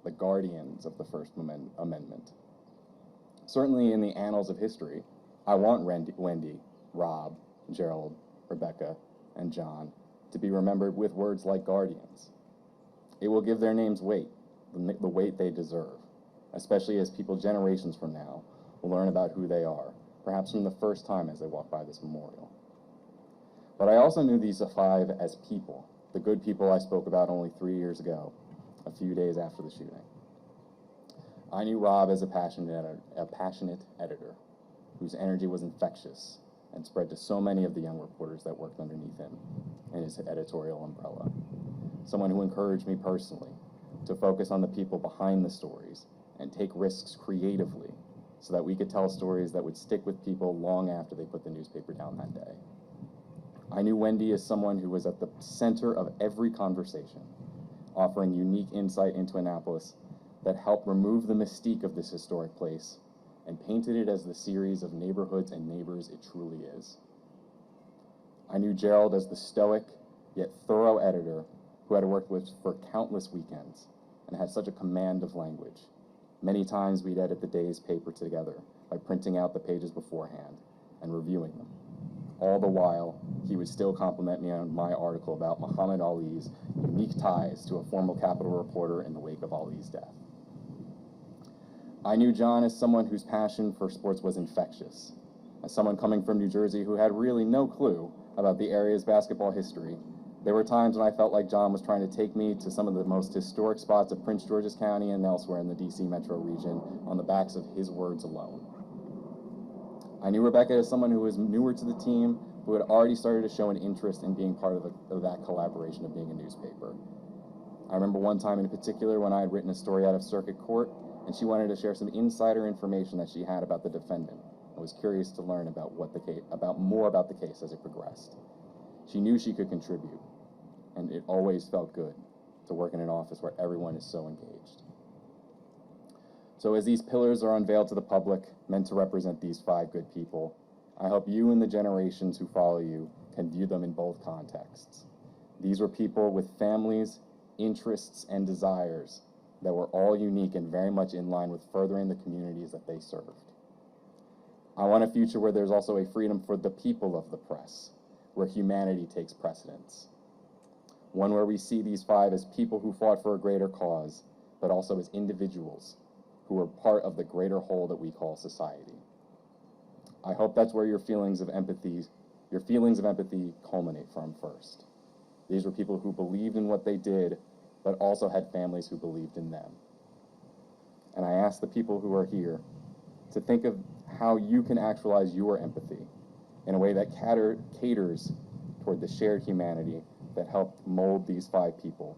the Guardians of the First Amendment. Certainly in the annals of history, I want Wendy, Rob, Gerald, Rebecca, and John to be remembered with words like guardians. It will give their names weight, the weight they deserve, especially as people generations from now will learn about who they are, perhaps from the first time as they walk by this memorial. But I also knew these five as people, the good people I spoke about only 3 years ago, a few days after the shooting. I knew Rob as a passionate editor whose energy was infectious and spread to so many of the young reporters that worked underneath him in his editorial umbrella. Someone who encouraged me personally to focus on the people behind the stories and take risks creatively so that we could tell stories that would stick with people long after they put the newspaper down that day. I knew Wendy as someone who was at the center of every conversation, offering unique insight into Annapolis that helped remove the mystique of this historic place and painted it as the series of neighborhoods and neighbors it truly is. I knew Gerald as the stoic yet thorough editor who had worked with for countless weekends and had such a command of language. Many times we'd edit the day's paper together by printing out the pages beforehand and reviewing them. All the while, he would still compliment me on my article about Muhammad Ali's unique ties to a former Capitol reporter in the wake of Ali's death. I knew John as someone whose passion for sports was infectious, as someone coming from New Jersey who had really no clue about the area's basketball history. There were times when I felt like John was trying to take me to some of the most historic spots of Prince George's County and elsewhere in the DC metro region on the backs of his words alone. I knew Rebecca as someone who was newer to the team, who had already started to show an interest in being part of that collaboration of being a newspaper. I remember one time in particular when I had written a story out of circuit court, and she wanted to share some insider information that she had about the defendant. I was curious to learn about more about the case as it progressed. She knew she could contribute, and it always felt good to work in an office where everyone is so engaged. So as these pillars are unveiled to the public, meant to represent these five good people, I hope you and the generations who follow you can view them in both contexts. These were people with families, interests, and desires that were all unique and very much in line with furthering the communities that they served. I want a future where there's also a freedom for the people of the press, where humanity takes precedence. One where we see these five as people who fought for a greater cause, but also as individuals who are part of the greater whole that we call society. I hope that's where your feelings of empathy culminate from first. These were people who believed in what they did, but also had families who believed in them. And I ask the people who are here to think of how you can actualize your empathy in a way that caters toward the shared humanity that helped mold these five people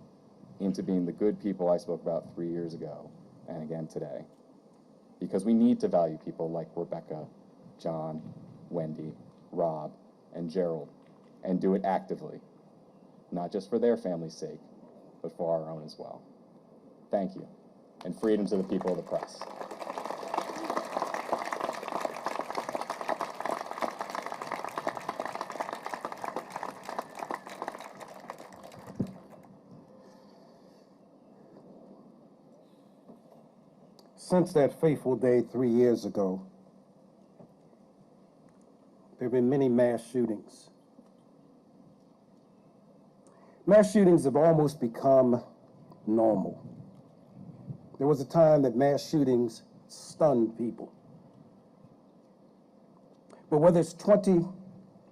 into being the good people I spoke about 3 years ago and again today. Because we need to value people like Rebecca, John, Wendy, Rob, and Gerald, and do it actively, not just for their family's sake, but for our own as well. Thank you, and freedom to the people of the press. Since that fateful day 3 years ago, there have been many mass shootings. Mass shootings have almost become normal. There was a time that mass shootings stunned people. But whether it's 20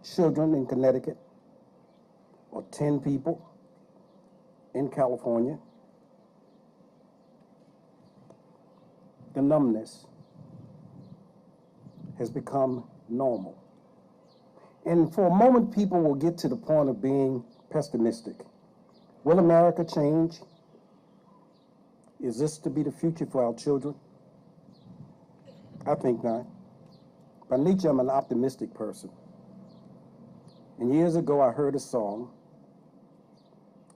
children in Connecticut or 10 people in California, the numbness has become normal. And for a moment, people will get to the point of being pessimistic Will America change? Is this to be the future for our children? I think not. By nature, I'm an optimistic person. And years ago, I heard a song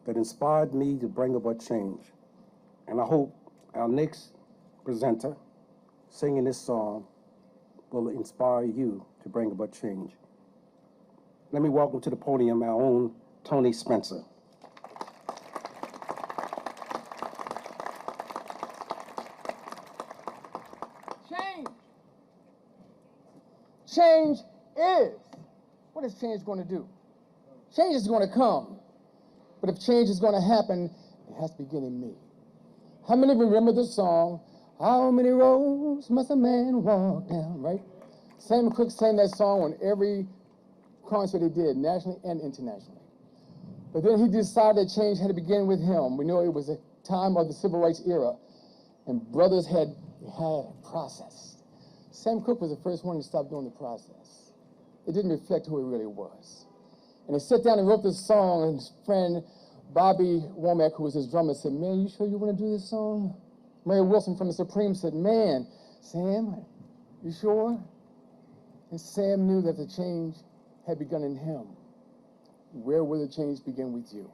that inspired me to bring about change. And I hope our next presenter singing this song will inspire you to bring about change. Let me welcome to the podium our own Tony Spencer. Change. Change is. What is change going to do? Change is going to come. But if change is going to happen, it has to begin in me. How many remember the song, How Many Roads Must a Man Walk Down, right? Sam Cooke sang that song on every concert he did, nationally and internationally. But then he decided that change had to begin with him. We know it was a time of the civil rights era, and brothers had processed. Sam Cooke was the first one to stop doing the process. It didn't reflect who he really was. And he sat down and wrote this song, and his friend Bobby Womack, who was his drummer, said, "Man, you sure you want to do this song?" Mary Wilson from the Supreme said, "Man, Sam, you sure?" And Sam knew that the change had begun in him. Where will the change begin with you?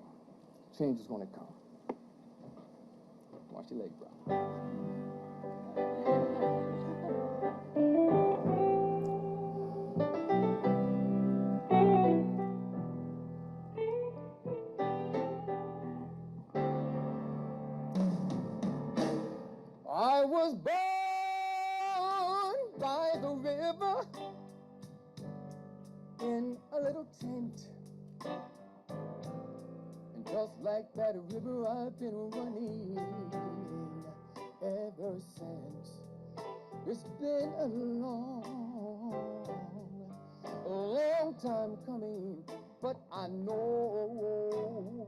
Change is going to come. Watch your leg, bro. I was born by the river in a little tent. And just like that river, I've been running ever since. It's been a long time coming, but I know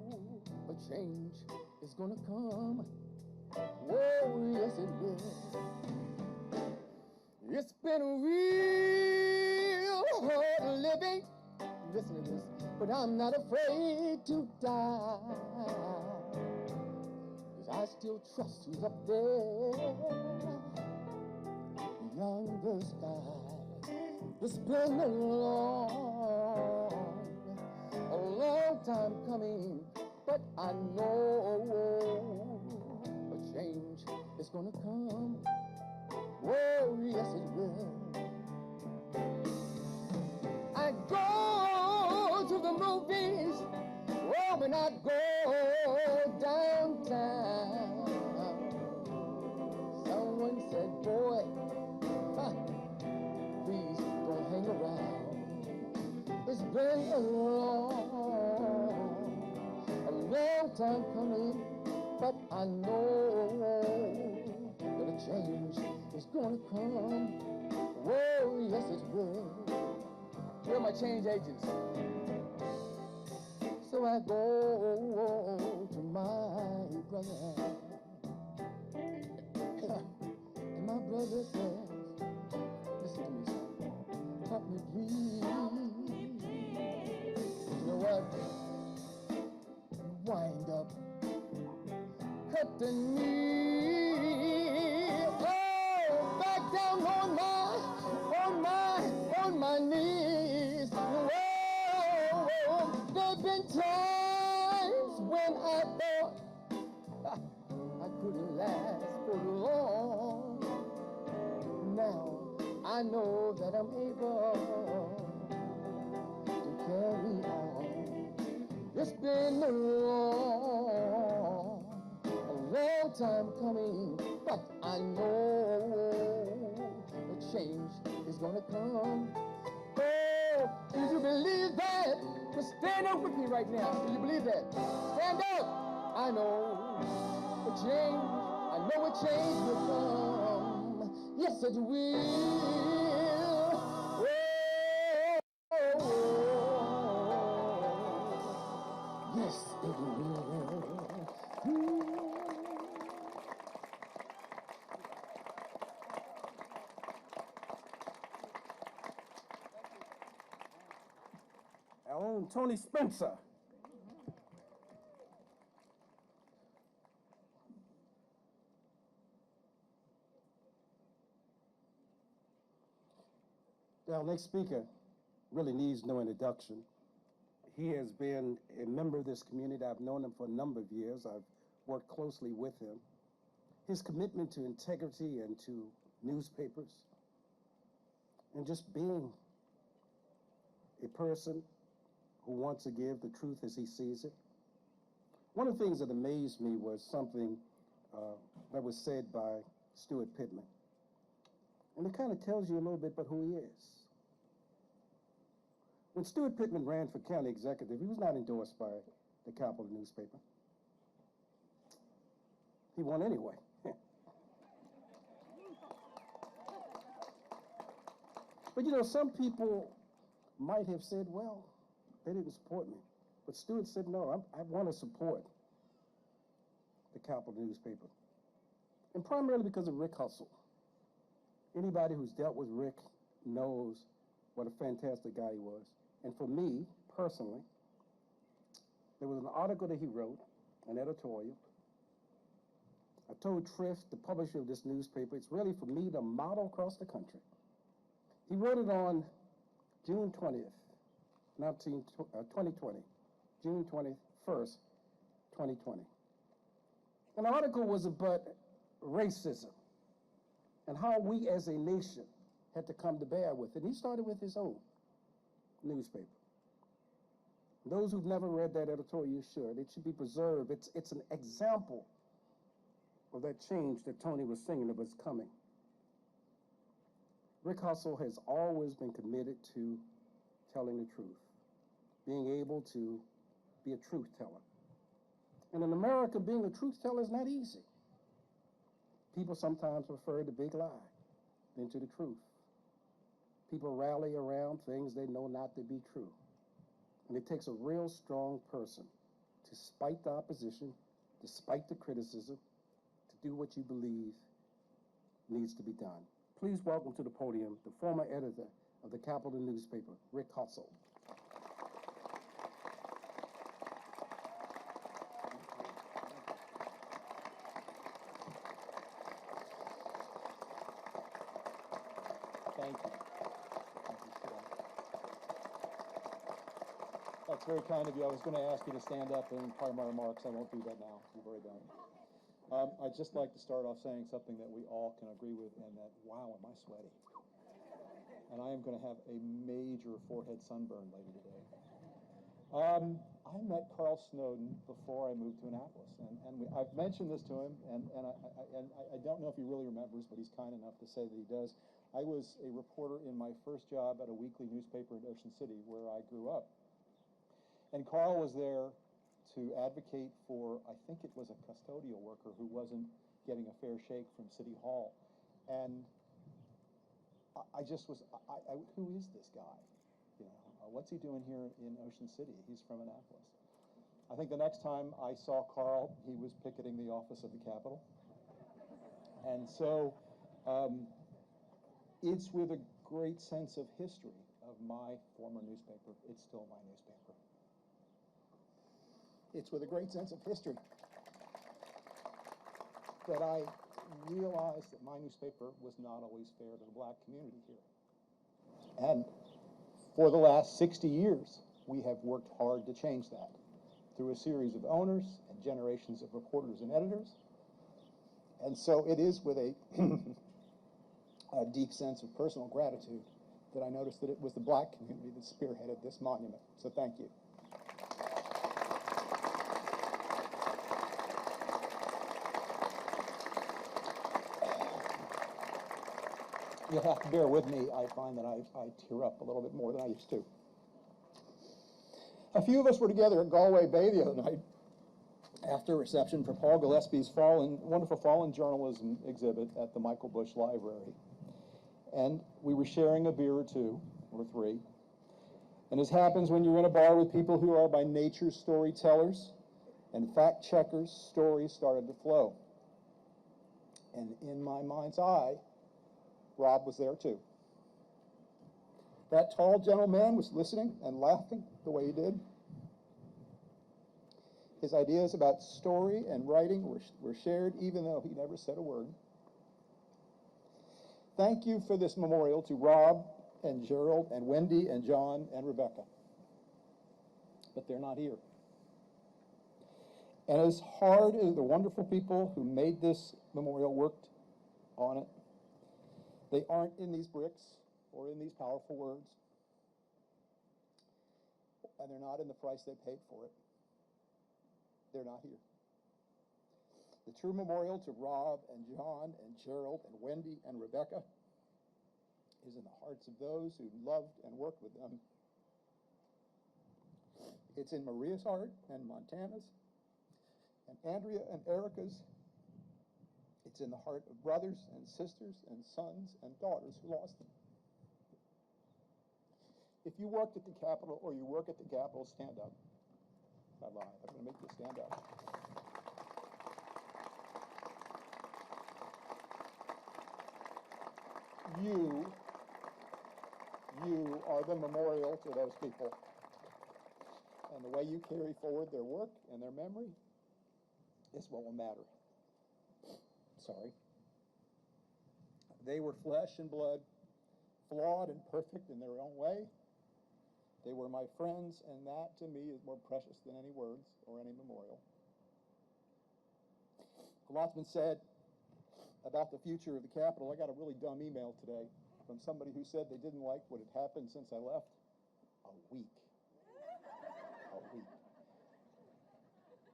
a change is gonna come. Oh, yes it will. It's been real hard living, listen to this, but I'm not afraid to die, 'cause I still trust who's up there beyond the sky. It's been a long time coming, but I know a change is gonna come. Oh, yes it will. I go to the movies, oh, when I go downtown. Someone said, boy, please don't hang around. It's been a long time coming, but I know that a change is gonna come. Oh, yes it will. Where are my change agents? So I go to my brother, and my brother says, listen to me, son, help me please. You know what? Wind up cutting me, oh, back down on my knees. Whoa, there've been times when I thought I couldn't last for long. Now I know that I'm able to carry on. It's been a long time coming, but I know a change is gonna come. Oh, do you believe that? Just stand up with me right now. Do you believe that? Stand up. I know a change. I know a change will come. Yes, it will. Yes, it will. Our own Tony Spencer. Our next speaker really needs no introduction. He has been a member of this community. I've known him for a number of years. I've worked closely with him. His commitment to integrity and to newspapers and just being a person who wants to give the truth as he sees it. One of the things that amazed me was something that was said by Stuart Pittman. And it kind of tells you a little bit about who he is. When Stuart Pittman ran for county executive, he was not endorsed by the Capital newspaper. He won anyway. But you know, some people might have said, well, they didn't support me. But Stuart said, no, I want to support the Capital newspaper. And primarily because of Rick Hustle. Anybody who's dealt with Rick knows what a fantastic guy he was. And for me, personally, there was an article that he wrote, an editorial. I told Triff, the publisher of this newspaper, it's really for me to model across the country. He wrote it on June 20th, 2020, June 21st, 2020. And the article was about racism and how we as a nation had to come to bear with it. And he started with his own newspaper. Those who've never read that editorial, you should. It should be preserved. It's an example of that change that Tony was singing that was coming. Rick Hustle has always been committed to telling the truth, being able to be a truth teller. And in America, being a truth teller is not easy. People sometimes prefer the big lie than to the truth. People rally around things they know not to be true. And it takes a real strong person, despite the opposition, despite the criticism, to do what you believe needs to be done. Please welcome to the podium the former editor of the Capital newspaper, Rick Hustle. Thank you. That's very kind of you. I was going to ask you to stand up in part of my remarks. I won't do that now. You've already done it. I'd just like to start off saying something that we all can agree with, and that, wow, am I sweaty. And I am going to have a major forehead sunburn later today. I met Carl Snowden before I moved to Annapolis, and I've mentioned this to him, and I don't know if he really remembers, but he's kind enough to say that he does. I was a reporter in my first job at a weekly newspaper in Ocean City, where I grew up. And Carl was there to advocate for, I think it was a custodial worker who wasn't getting a fair shake from City Hall. And I just was, who is this guy? You know, what's he doing here in Ocean City? He's from Annapolis. I think the next time I saw Carl, he was picketing the office of the Capitol. And so it's with a great sense of history of my former newspaper. It's still my newspaper. It's with a great sense of history that I realized that my newspaper was not always fair to the black community here. And for the last 60 years, we have worked hard to change that through a series of owners and generations of reporters and editors. And so it is with a, a deep sense of personal gratitude that I noticed that it was the black community that spearheaded this monument. So thank you. You'll have to bear with me. I find that I tear up a little bit more than I used to. A few of us were together at Galway Bay the other night after a reception for Paul Gillespie's wonderful Fallen Journalism exhibit at the Michael Bush Library. And we were sharing a beer or two, or three. And as happens when you're in a bar with people who are by nature storytellers and fact checkers, stories started to flow. And in my mind's eye, Rob was there too. That tall gentleman was listening and laughing the way he did. His ideas about story and writing were shared even though he never said a word. Thank you for this memorial to Rob and Gerald and Wendy and John and Rebecca. But they're not here. And as hard as the wonderful people who made this memorial worked on it, they aren't in these bricks or in these powerful words. And they're not in the price they paid for it. They're not here. The true memorial to Rob and John and Gerald and Wendy and Rebecca is in the hearts of those who loved and worked with them. It's in Maria's heart and Montana's and Andrea and Erica's. It's in the heart of brothers and sisters and sons and daughters who lost them. If you worked at the Capitol or you work at the Capitol, stand up. I lied. I'm going to make you stand up. You are the memorial to those people. And the way you carry forward their work and their memory is what will matter. Sorry. They were flesh and blood, flawed and perfect in their own way. They were my friends, and that to me is more precious than any words or any memorial. A lot's been said about the future of the Capitol. I got a really dumb email today from somebody who said they didn't like what had happened since I left. A week.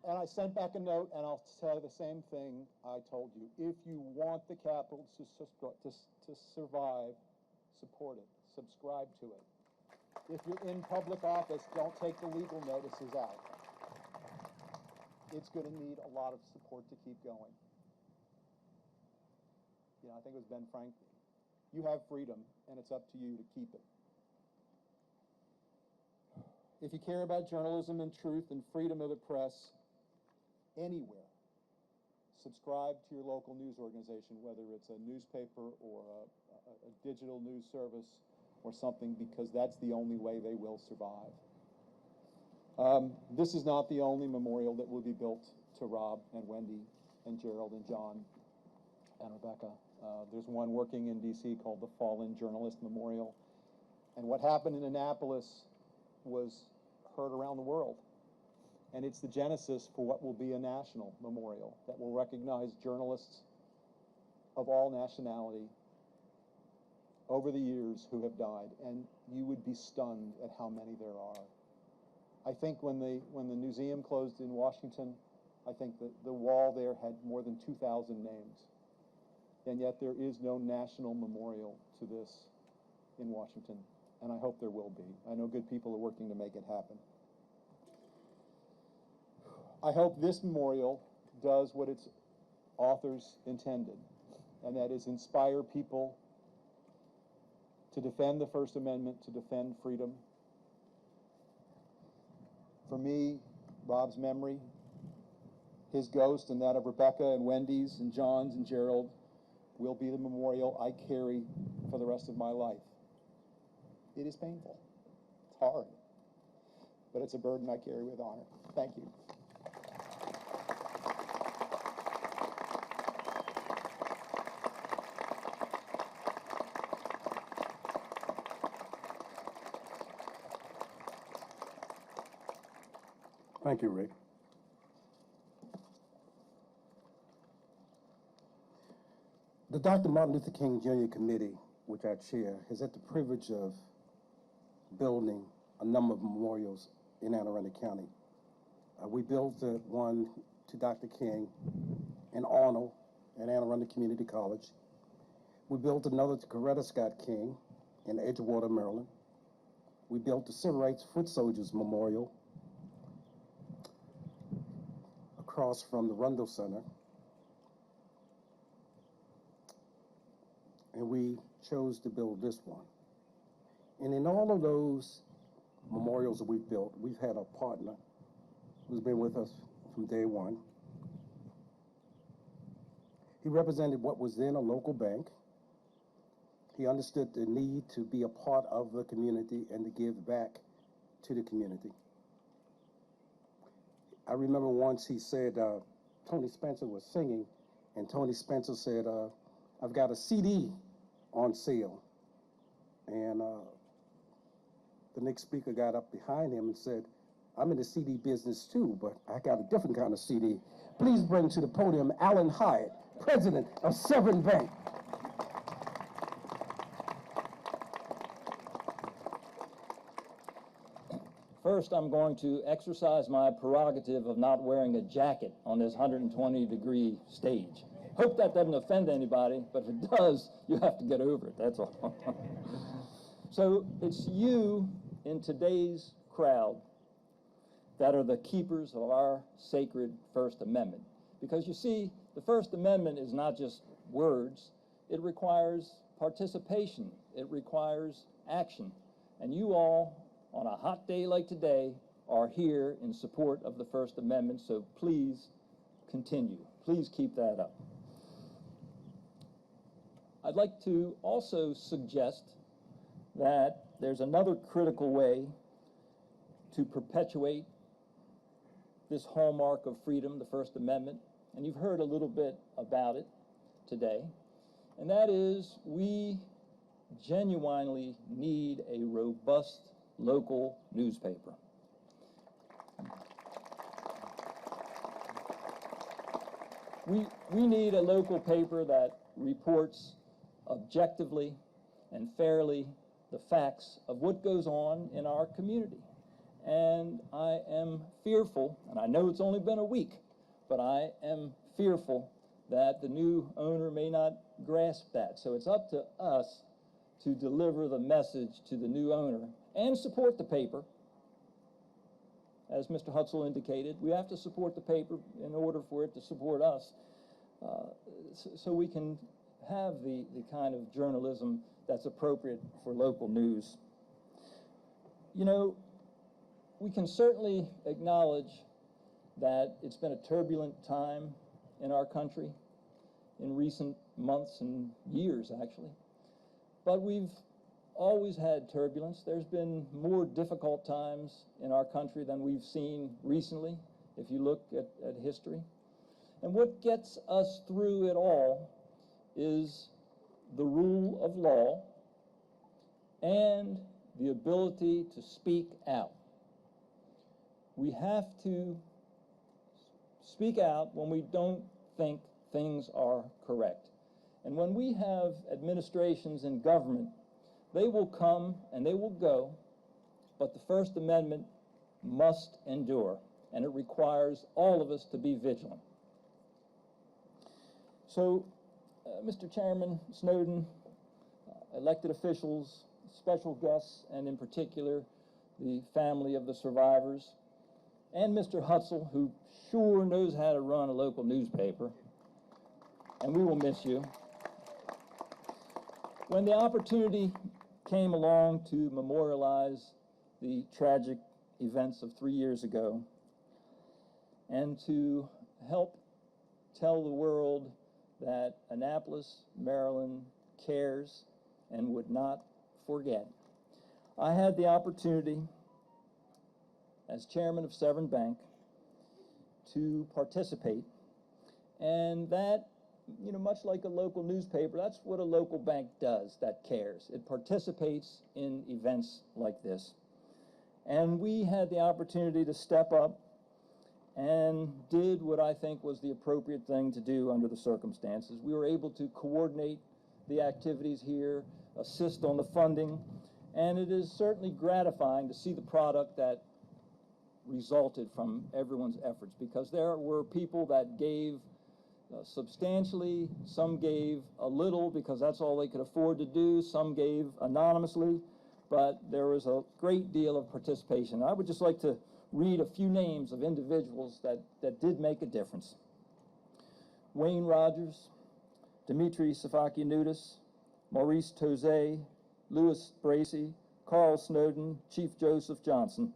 And I sent back a note, and I'll say the same thing I told you. If you want the Capitol to survive, support it. Subscribe to it. If you're in public office, don't take the legal notices out. It's going to need a lot of support to keep going. You know, I think it was Ben Franklin. You have freedom, and it's up to you to keep it. If you care about journalism and truth and freedom of the press anywhere, subscribe to your local news organization, whether it's a newspaper or a digital news service or something, because that's the only way they will survive. This is not the only memorial that will be built to Rob and Wendy and Gerald and John and Rebecca. There's one working in D.C. called the Fallen Journalist Memorial. And what happened in Annapolis was heard around the world. And it's the genesis for what will be a national memorial that will recognize journalists of all nationality over the years who have died. And you would be stunned at how many there are. I think when the museum closed in Washington, I think that the wall there had more than 2,000 names. And yet there is no national memorial to this in Washington. And I hope there will be. I know good people are working to make it happen. I hope this memorial does what its authors intended, and that is inspire people to defend the First Amendment, to defend freedom. For me, Rob's memory, his ghost and that of Rebecca and Wendy's and John's and Gerald will be the memorial I carry for the rest of my life. It is painful. It's hard. But it's a burden I carry with honor. Thank you. Thank you, Rick. The Dr. Martin Luther King Jr. Committee, which I chair, has had the privilege of building a number of memorials in Anne Arundel County. We built one to Dr. King in Arnold at Anne Arundel Community College. We built another to Coretta Scott King in Edgewater, Maryland. We built the Civil Rights Foot Soldiers Memorial across from the Rundle Center. And we chose to build this one. And in all of those memorials that we've built, we've had a partner who's been with us from day one. He represented what was then a local bank. He understood the need to be a part of the community and to give back to the community. I remember once he said, Tony Spencer was singing, and Tony Spencer said, I've got a CD on sale. And the next speaker got up behind him and said, I'm in the CD business too, but I got a different kind of CD. Please bring to the podium Alan Hyatt, president of Severn Bank. First, I'm going to exercise my prerogative of not wearing a jacket on this 120-degree stage. Hope that doesn't offend anybody, but if it does, you have to get over it, that's all. So it's you in today's crowd that are the keepers of our sacred First Amendment. Because you see, the First Amendment is not just words, it requires participation, it requires action. And you all, on a hot day like today, are here in support of the First Amendment, so please continue. Please keep that up. I'd like to also suggest that there's another critical way to perpetuate this hallmark of freedom, the First Amendment, and you've heard a little bit about it today, and that is we genuinely need a robust local newspaper. We need a local paper that reports objectively and fairly the facts of what goes on in our community. And I am fearful, and I know it's only been a week, but I am fearful that the new owner may not grasp that. So it's up to us to deliver the message to the new owner and support the paper. As Mr. Hutzel indicated, we have to support the paper in order for it to support us, so we can have the kind of journalism that's appropriate for local news. You know, we can certainly acknowledge that it's been a turbulent time in our country in recent months and years, actually. But we've always had turbulence. There's been more difficult times in our country than we've seen recently, if you look at history. And what gets us through it all is the rule of law and the ability to speak out. We have to speak out when we don't think things are correct. And when we have administrations in government, they will come and they will go, but the First Amendment must endure, and it requires all of us to be vigilant. So, Mr. Chairman Snowden, elected officials, special guests, and in particular, the family of the survivors, and Mr. Hutzel, who sure knows how to run a local newspaper, and we will miss you. When the opportunity came along to memorialize the tragic events of 3 years ago and to help tell the world that Annapolis, Maryland cares and would not forget, I had the opportunity as chairman of Severn Bank to participate, and that, you know, much like a local newspaper, that's what a local bank does that cares. It participates in events like this. And we had the opportunity to step up and did what I think was the appropriate thing to do under the circumstances. We were able to coordinate the activities here, assist on the funding, and it is certainly gratifying to see the product that resulted from everyone's efforts, because there were people that gave substantially, some gave a little because that's all they could afford to do, some gave anonymously, but there was a great deal of participation. I would just like to read a few names of individuals that did make a difference. Wayne Rogers, Dimitri Safakianudis, Maurice Tozay, Louis Bracey, Carl Snowden, Chief Joseph Johnson,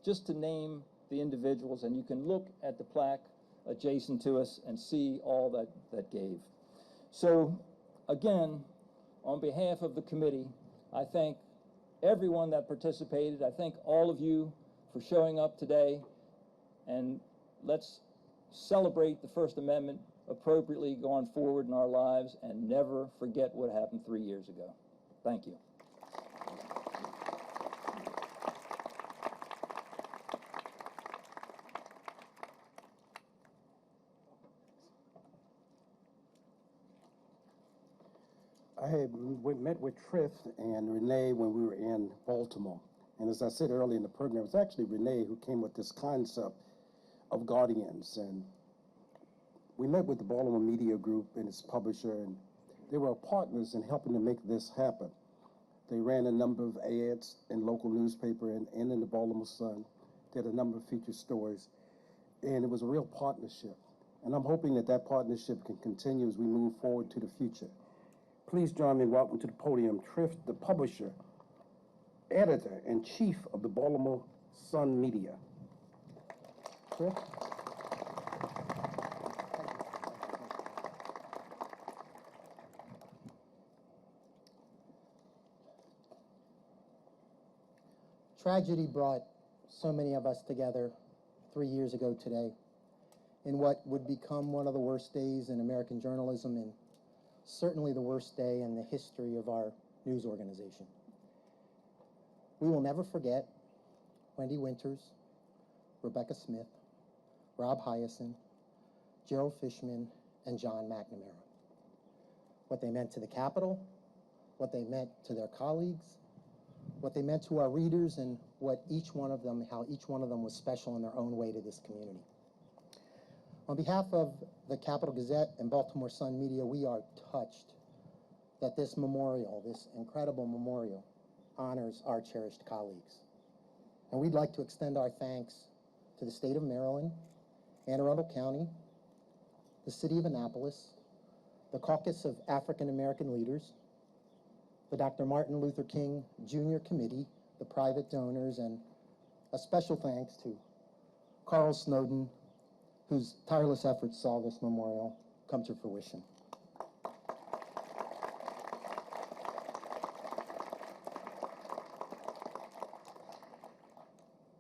just to name the individuals, and you can look at the plaque adjacent to us and see all that gave. So again, on behalf of the committee, I thank everyone that participated. I thank all of you for showing up today, and let's celebrate the First Amendment appropriately going forward in our lives and never forget what happened 3 years ago. Thank you. we met with Triff and Renee when we were in Baltimore. And as I said earlier in the program, it was actually Renee who came with this concept of guardians. And we met with the Baltimore Media Group and its publisher, and they were partners in helping to make this happen. They ran a number of ads in local newspaper and in the Baltimore Sun, did a number of feature stories, and it was a real partnership. And I'm hoping that that partnership can continue as we move forward to the future. Please join me in welcome to the podium, Triff, the publisher, editor, and chief of the Baltimore Sun Media. Triff. Tragedy brought so many of us together 3 years ago today in what would become one of the worst days in American journalism and certainly the worst day in the history of our news organization. We will never forget Wendy Winters, Rebecca Smith, Rob Hyacin, Gerald Fishman, and John McNamara. What they meant to the Capitol, what they meant to their colleagues, what they meant to our readers, and what each one of them, how each one of them was special in their own way to this community. On behalf of the Capital Gazette and Baltimore Sun Media, we are touched that this memorial, this incredible memorial, honors our cherished colleagues. And we'd like to extend our thanks to the state of Maryland, Anne Arundel County, the city of Annapolis, the Caucus of African American Leaders, the Dr. Martin Luther King Jr. Committee, the private donors, and a special thanks to Carl Snowden, whose tireless efforts saw this memorial come to fruition.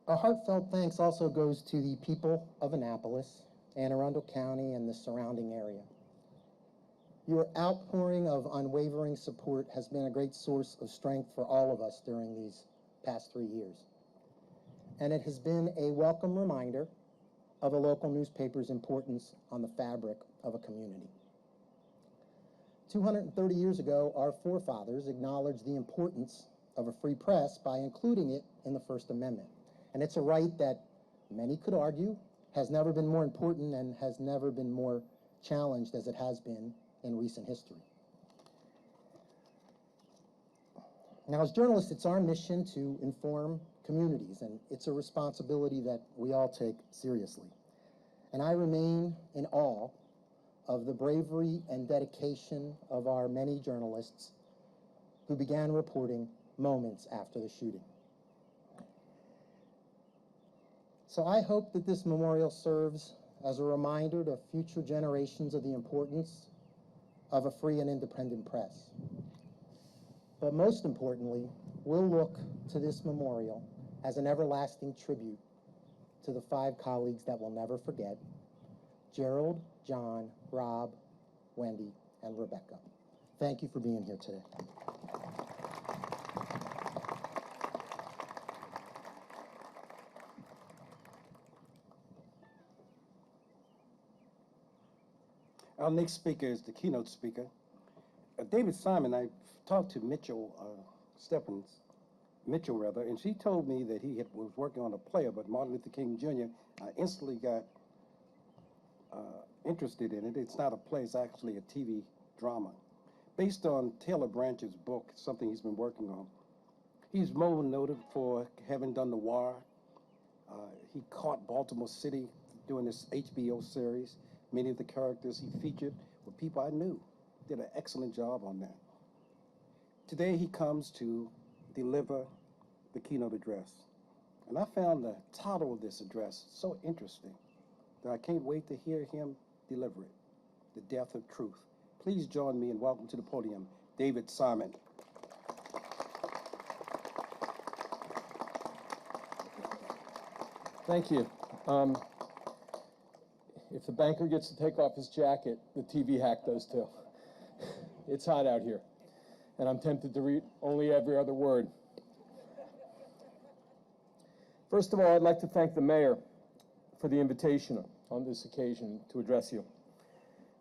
A heartfelt thanks also goes to the people of Annapolis, Anne Arundel County, and the surrounding area. Your outpouring of unwavering support has been a great source of strength for all of us during these past 3 years. And it has been a welcome reminder of a local newspaper's importance on the fabric of a community. 230 years ago, our forefathers acknowledged the importance of a free press by including it in the First Amendment. And it's a right that many could argue has never been more important and has never been more challenged as it has been in recent history. Now, as journalists, it's our mission to inform communities, and it's a responsibility that we all take seriously. And I remain in awe of the bravery and dedication of our many journalists who began reporting moments after the shooting. So I hope that this memorial serves as a reminder to future generations of the importance of a free and independent press. But most importantly, we'll look to this memorial as an everlasting tribute to the 5 colleagues that we'll never forget: Gerald, John, Rob, Wendy, and Rebecca. Thank you for being here today. Our next speaker is the keynote speaker, David Simon. I talked to Mitchell, and she told me that he was working on a play about Martin Luther King Jr. I instantly got interested in it. It's not a play, it's actually a TV drama based on Taylor Branch's book, something he's been working on. He's more noted for having done The Wire. He caught Baltimore City doing this HBO series. Many of the characters he featured were people I knew. Did an excellent job on that. Today he comes to deliver the keynote address. And I found the title of this address so interesting that I can't wait to hear him deliver it, The Death of Truth. Please join me in welcome to the podium, David Simon. Thank you. If the banker gets to take off his jacket, the TV hack does too. It's hot out here, and I'm tempted to read only every other word. First of all, I'd like to thank the mayor for the invitation on this occasion to address you.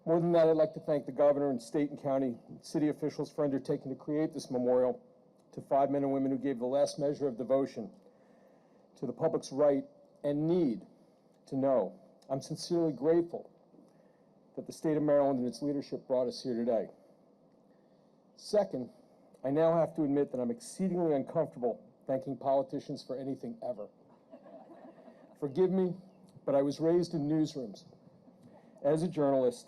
More than that, I'd like to thank the governor and state and county city officials for undertaking to create this memorial to 5 men and women who gave the last measure of devotion to the public's right and need to know. I'm sincerely grateful that the state of Maryland and its leadership brought us here today. Second, I now have to admit that I'm exceedingly uncomfortable thanking politicians for anything ever. Forgive me, but I was raised in newsrooms as a journalist,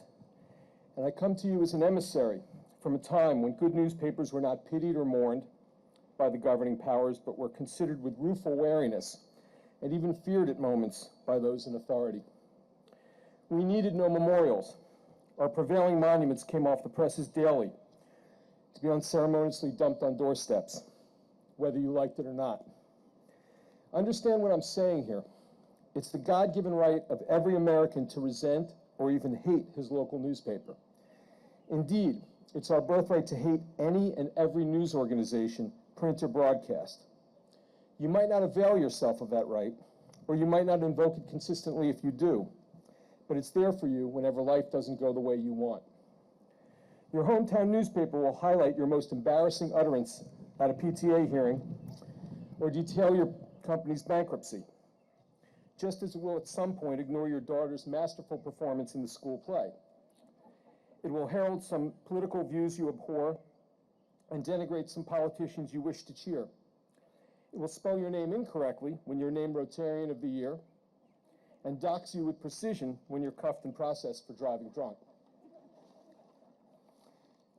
and I come to you as an emissary from a time when good newspapers were not pitied or mourned by the governing powers, but were considered with rueful wariness and even feared at moments by those in authority. We needed no memorials. Our prevailing monuments came off the presses daily to be unceremoniously dumped on doorsteps, whether you liked it or not. Understand what I'm saying here. It's the God-given right of every American to resent or even hate his local newspaper. Indeed, it's our birthright to hate any and every news organization, print or broadcast. You might not avail yourself of that right, or you might not invoke it consistently if you do, but it's there for you whenever life doesn't go the way you want. Your hometown newspaper will highlight your most embarrassing utterance at a PTA hearing or detail your company's bankruptcy, just as it will at some point ignore your daughter's masterful performance in the school play. It will herald some political views you abhor and denigrate some politicians you wish to cheer. It will spell your name incorrectly when you're named Rotarian of the Year and dox you with precision when you're cuffed and processed for driving drunk.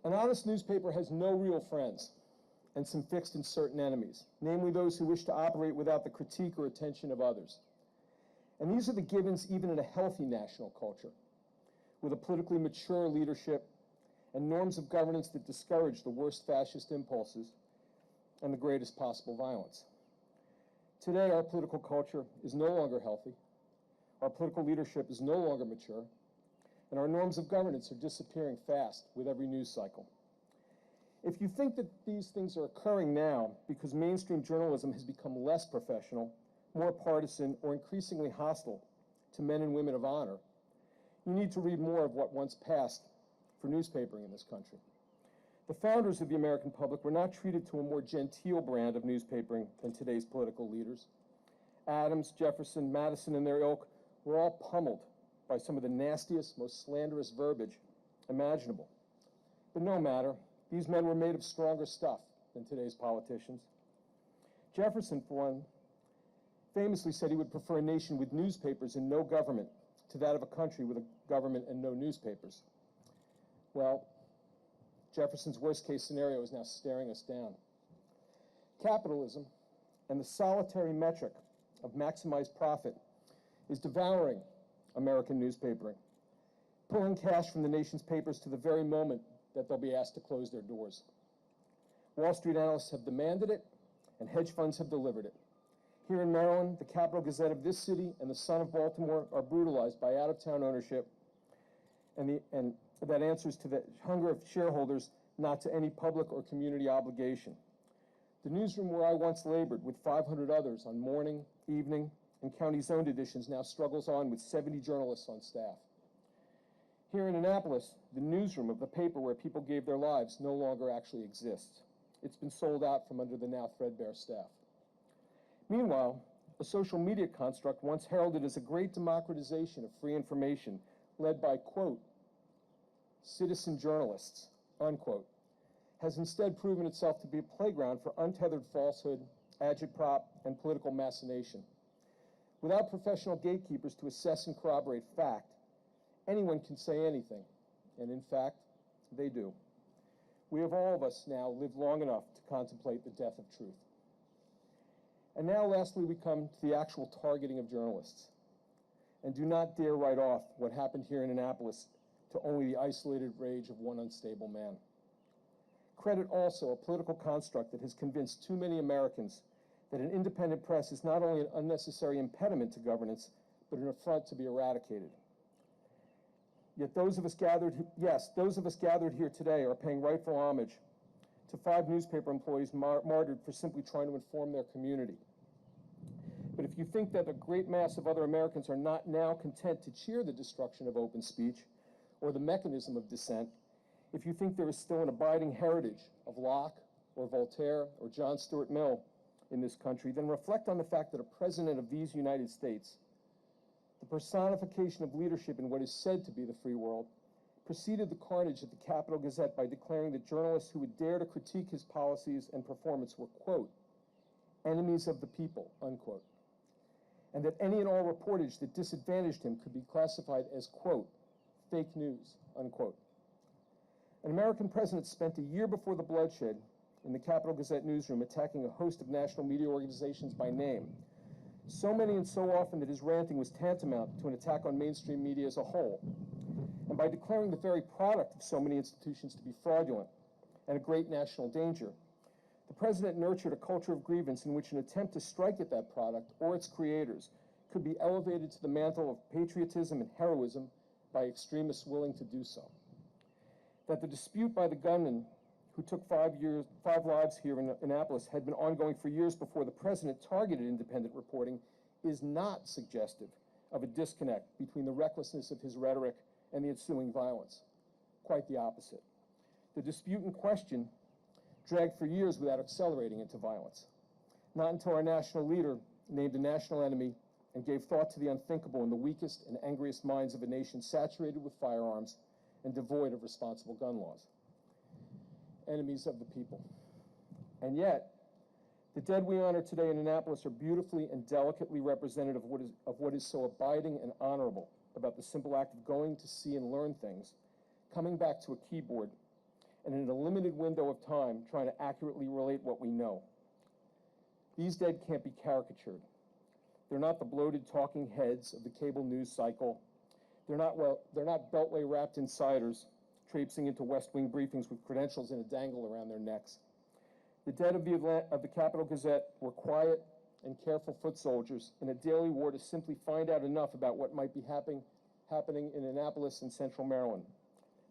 An honest newspaper has no real friends and some fixed and certain enemies, namely those who wish to operate without the critique or attention of others. And these are the givens even in a healthy national culture, with a politically mature leadership and norms of governance that discourage the worst fascist impulses and the greatest possible violence. Today, our political culture is no longer healthy, our political leadership is no longer mature, and our norms of governance are disappearing fast with every news cycle. If you think that these things are occurring now because mainstream journalism has become less professional, more partisan, or increasingly hostile to men and women of honor, you need to read more of what once passed for newspapering in this country. The founders of the American public were not treated to a more genteel brand of newspapering than today's political leaders. Adams, Jefferson, Madison, and their ilk were all pummeled by some of the nastiest, most slanderous verbiage imaginable. But no matter, these men were made of stronger stuff than today's politicians. Jefferson, for one, famously said he would prefer a nation with newspapers and no government to that of a country with a government and no newspapers. Well, Jefferson's worst-case scenario is now staring us down. Capitalism and the solitary metric of maximized profit is devouring American newspapering, pulling cash from the nation's papers to the very moment that they'll be asked to close their doors. Wall Street analysts have demanded it, and hedge funds have delivered it. Here in Maryland, the Capital Gazette of this city and the Sun of Baltimore are brutalized by out-of-town ownership, and that answers to the hunger of shareholders, not to any public or community obligation. The newsroom where I once labored with 500 others on morning, evening, and county-zoned editions now struggles on with 70 journalists on staff. Here in Annapolis, the newsroom of the paper where people gave their lives no longer actually exists. It's been sold out from under the now threadbare staff. Meanwhile, a social media construct once heralded as a great democratization of free information, led by, quote, citizen journalists, unquote, has instead proven itself to be a playground for untethered falsehood, agitprop, and political machination. Without professional gatekeepers to assess and corroborate fact, anyone can say anything, and in fact, they do. We have all of us now lived long enough to contemplate the death of truth. And now, lastly, we come to the actual targeting of journalists. And do not dare write off what happened here in Annapolis to only the isolated rage of one unstable man. Credit also a political construct that has convinced too many Americans that an independent press is not only an unnecessary impediment to governance, but an affront to be eradicated. Yet those of us gathered here today are paying rightful homage to 5 newspaper employees martyred for simply trying to inform their community. But if you think that a great mass of other Americans are not now content to cheer the destruction of open speech, or the mechanism of dissent, if you think there is still an abiding heritage of Locke or Voltaire or John Stuart Mill in this country, then reflect on the fact that a president of these United States, the personification of leadership in what is said to be the free world, preceded the carnage at the Capitol Gazette by declaring that journalists who would dare to critique his policies and performance were, quote, enemies of the people, unquote, and that any and all reportage that disadvantaged him could be classified as, quote, fake news, unquote. An American president spent a year before the bloodshed in the Capitol Gazette newsroom attacking a host of national media organizations by name, so many and so often that his ranting was tantamount to an attack on mainstream media as a whole, and by declaring the very product of so many institutions to be fraudulent and a great national danger. The president nurtured a culture of grievance in which an attempt to strike at that product or its creators could be elevated to the mantle of patriotism and heroism by extremists willing to do so. That the dispute by the gunman who took 5 lives here in Annapolis had been ongoing for years before the president targeted independent reporting is not suggestive of a disconnect between the recklessness of his rhetoric and the ensuing violence. Quite the opposite. The dispute in question dragged for years without accelerating into violence. Not until our national leader named a national enemy and gave thought to the unthinkable in the weakest and angriest minds of a nation saturated with firearms and devoid of responsible gun laws. Enemies of the people. And yet, the dead we honor today in Annapolis are beautifully and delicately representative of what is so abiding and honorable about the simple act of going to see and learn things, coming back to a keyboard, and in a limited window of time, trying to accurately relate what we know. These dead can't be caricatured. They're not the bloated talking heads of the cable news cycle. They're not beltway-wrapped insiders traipsing into West Wing briefings with credentials in a dangle around their necks. The dead of the Capitol Gazette were quiet and careful foot soldiers in a daily war to simply find out enough about what might be happening in Annapolis and Central Maryland,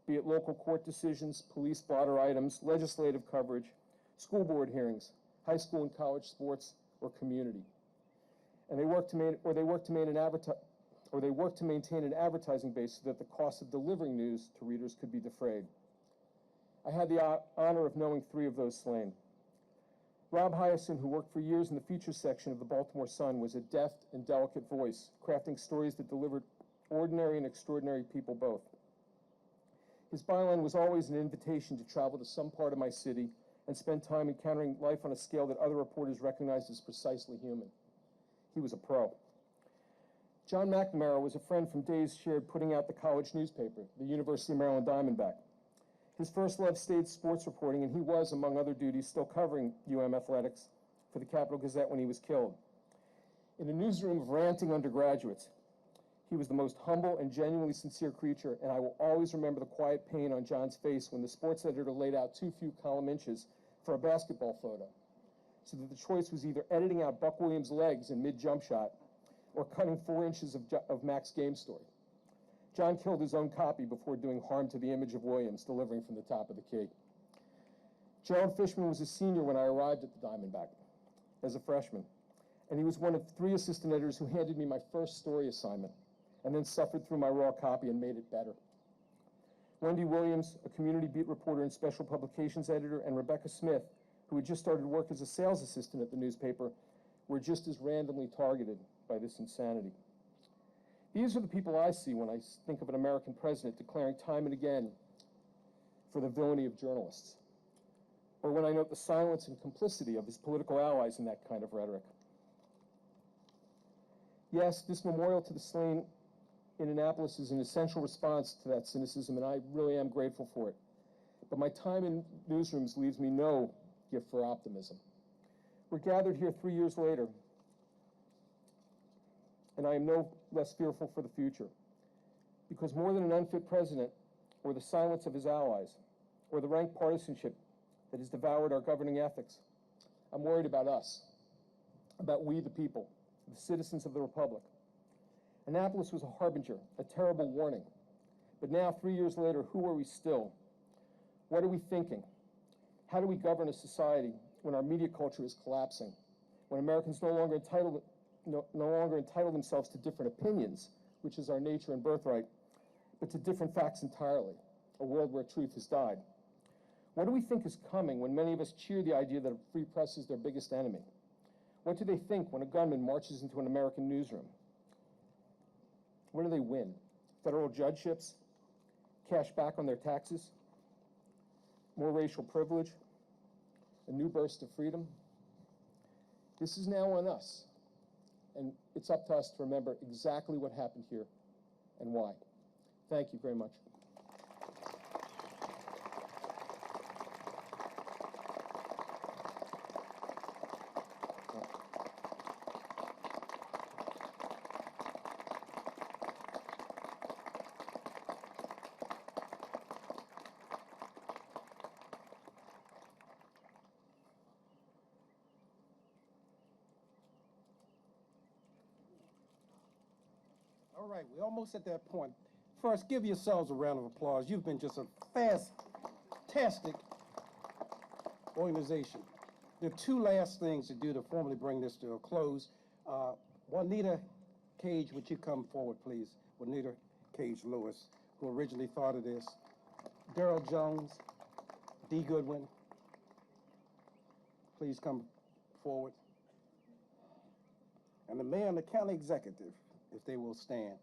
be it local court decisions, police blotter items, legislative coverage, school board hearings, high school and college sports, or community. And they work to maintain an advertising base so that the cost of delivering news to readers could be defrayed. I had the honor of knowing 3 of those slain. Rob Hyacin, who worked for years in the feature section of the Baltimore Sun, was a deft and delicate voice, crafting stories that delivered ordinary and extraordinary people both. His byline was always an invitation to travel to some part of my city and spend time encountering life on a scale that other reporters recognized as precisely human. He was a pro. John McNamara was a friend from days shared putting out the college newspaper, the University of Maryland Diamondback. His first love stayed sports reporting, and he was, among other duties, still covering UM athletics for the Capitol Gazette when he was killed. In a newsroom of ranting undergraduates, he was the most humble and genuinely sincere creature, and I will always remember the quiet pain on John's face when the sports editor laid out too few column inches for a basketball photo, so that the choice was either editing out Buck Williams' legs in mid-jump shot or cutting 4 inches of Mac's game story. John killed his own copy before doing harm to the image of Williams, delivering from the top of the key. Gerald Fishman was a senior when I arrived at the Diamondback as a freshman, and he was one of 3 assistant editors who handed me my first story assignment and then suffered through my raw copy and made it better. Wendy Williams, a community beat reporter and special publications editor, and Rebecca Smith, who had just started work as a sales assistant at the newspaper, were just as randomly targeted by this insanity. These are the people I see when I think of an American president declaring time and again for the villainy of journalists, or when I note the silence and complicity of his political allies in that kind of rhetoric. Yes, this memorial to the slain in Annapolis is an essential response to that cynicism, and I really am grateful for it. But my time in newsrooms leaves me no gift for optimism. We're gathered here 3 years later, and I am no less fearful for the future, because more than an unfit president, or the silence of his allies, or the rank partisanship that has devoured our governing ethics, I'm worried about us, about we the people, the citizens of the Republic. Annapolis was a harbinger, a terrible warning. But now, 3 years later, who are we still? What are we thinking? How do we govern a society when our media culture is collapsing, when Americans no longer entitle themselves to different opinions, which is our nature and birthright, but to different facts entirely, a world where truth has died. What do we think is coming when many of us cheer the idea that a free press is their biggest enemy? What do they think when a gunman marches into an American newsroom? What do they win? Federal judgeships? Cash back on their taxes? More racial privilege? A new burst of freedom? This is now on us, and it's up to us to remember exactly what happened here and why. Thank you very much. All right, we're almost at that point. First, give yourselves a round of applause. You've been just a fantastic organization. There are two last things to do to formally bring this to a close. Juanita Cage, would you come forward, please? Juanita Cage Lewis, who originally thought of this. Daryl Jones, D. Goodwin, please come forward. And the mayor and the county executive, if they will stand.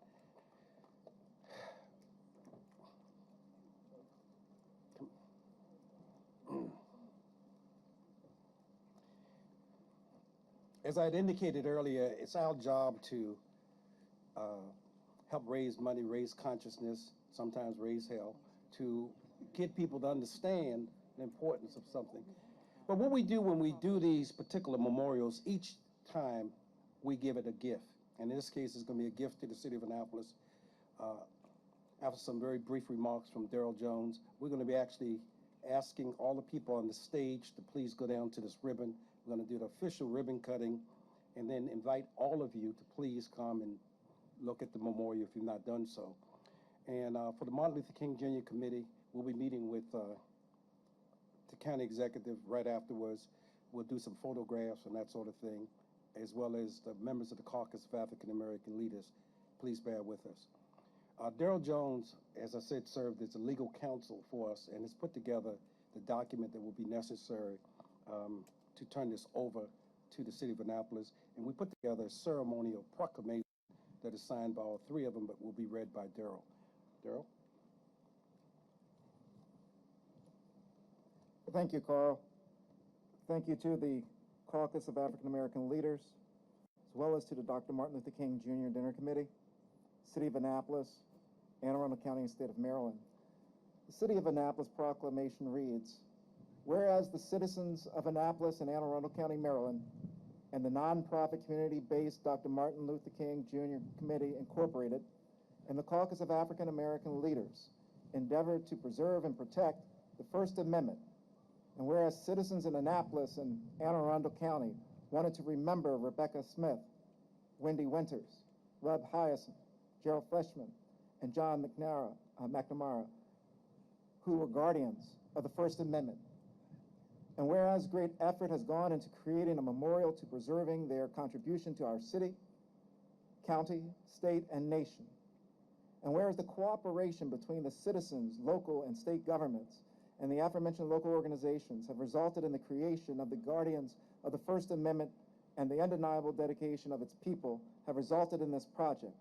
As I had indicated earlier, it's our job to help raise money, raise consciousness, sometimes raise hell, to get people to understand the importance of something. But what we do when we do these particular memorials, each time we give it a gift. And in this case, it's going to be a gift to the city of Annapolis. After some very brief remarks from Daryl Jones, we're going to be actually asking all the people on the stage to please go down to this ribbon. We're going to do the official ribbon cutting and then invite all of you to please come and look at the memorial if you've not done so. And for the Martin Luther King Jr. Committee, we'll be meeting with the county executive right afterwards. We'll do some photographs and that sort of thing, as well as the members of the Caucus of African American Leaders. Please bear with us. Daryl Jones, as I said, served as a legal counsel for us and has put together the document that will be necessary to turn this over to the city of Annapolis. And we put together a ceremonial proclamation that is signed by all three of them, but will be read by Daryl. Daryl? Thank you, Carl. Thank you to the Caucus of African American Leaders, as well as to the Dr. Martin Luther King Jr. Dinner Committee, City of Annapolis, Anne Arundel County and State of Maryland. The City of Annapolis proclamation reads, whereas the citizens of Annapolis and Anne Arundel County, Maryland, and the nonprofit community-based Dr. Martin Luther King Jr. Committee, Incorporated, and the Caucus of African American Leaders endeavor to preserve and protect the First Amendment, and whereas citizens in Annapolis and Anne Arundel County wanted to remember Rebecca Smith, Wendy Winters, Reb Hyacinth, Gerald Freshman, and John McNamara, who were guardians of the First Amendment. And whereas great effort has gone into creating a memorial to preserving their contribution to our city, county, state, and nation, and whereas the cooperation between the citizens, local and state governments, and the aforementioned local organizations have resulted in the creation of the guardians of the First Amendment and the undeniable dedication of its people have resulted in this project.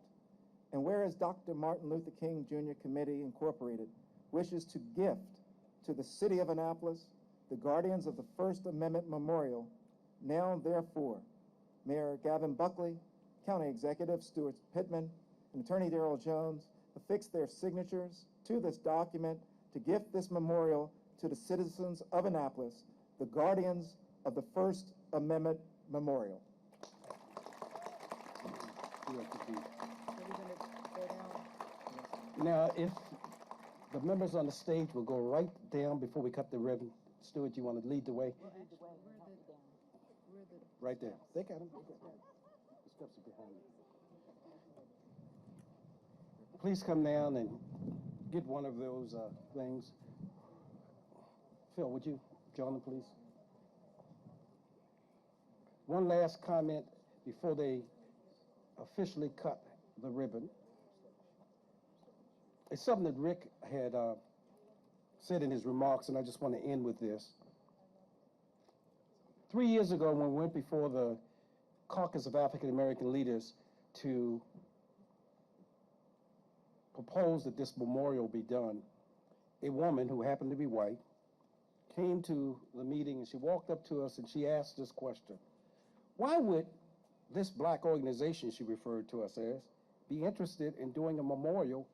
And whereas Dr. Martin Luther King Jr. Committee, Incorporated, wishes to gift to the city of Annapolis the guardians of the First Amendment Memorial, now therefore, Mayor Gavin Buckley, County Executive Stuart Pittman, and Attorney Daryl Jones affix their signatures to this document to gift this memorial to the citizens of Annapolis, the guardians of the First Amendment Memorial. Now, if the members on the stage will go right down before we cut the ribbon. Stuart, you want to lead the way? Right there. They got him. The steps are behind you. Please come down and get one of those things. Phil, would you join them, please? One last comment before they officially cut the ribbon. it's something that Rick had said in his remarks, and I just want to end with this. 3 years ago, when we went before the Caucus of African American Leaders to propose that this memorial be done, a woman who happened to be white came to the meeting and she walked up to us and she asked this question: why would this black organization, she referred to us as, be interested in doing a memorial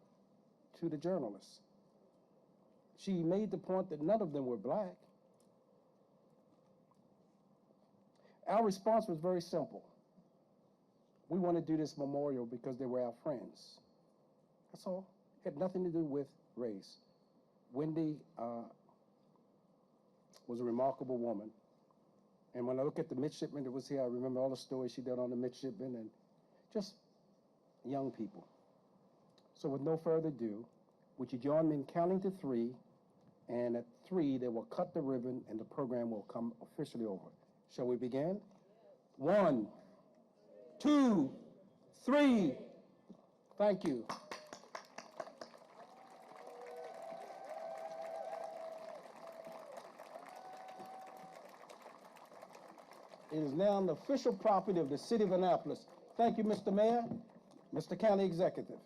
to the journalists? She made the point that none of them were black. Our response was very simple. We want to do this memorial because they were our friends. That's all. It had nothing to do with race. Wendy was a remarkable woman. And when I look at the midshipman that was here, I remember all the stories she did on the midshipman and just young people. So with no further ado, would you join me in counting to 3? And at 3, they will cut the ribbon and the program will come officially over. Shall we begin? 1, 2, 3. Thank you. It is now the official property of the City of Annapolis. Thank you, Mr. Mayor, Mr. County Executive.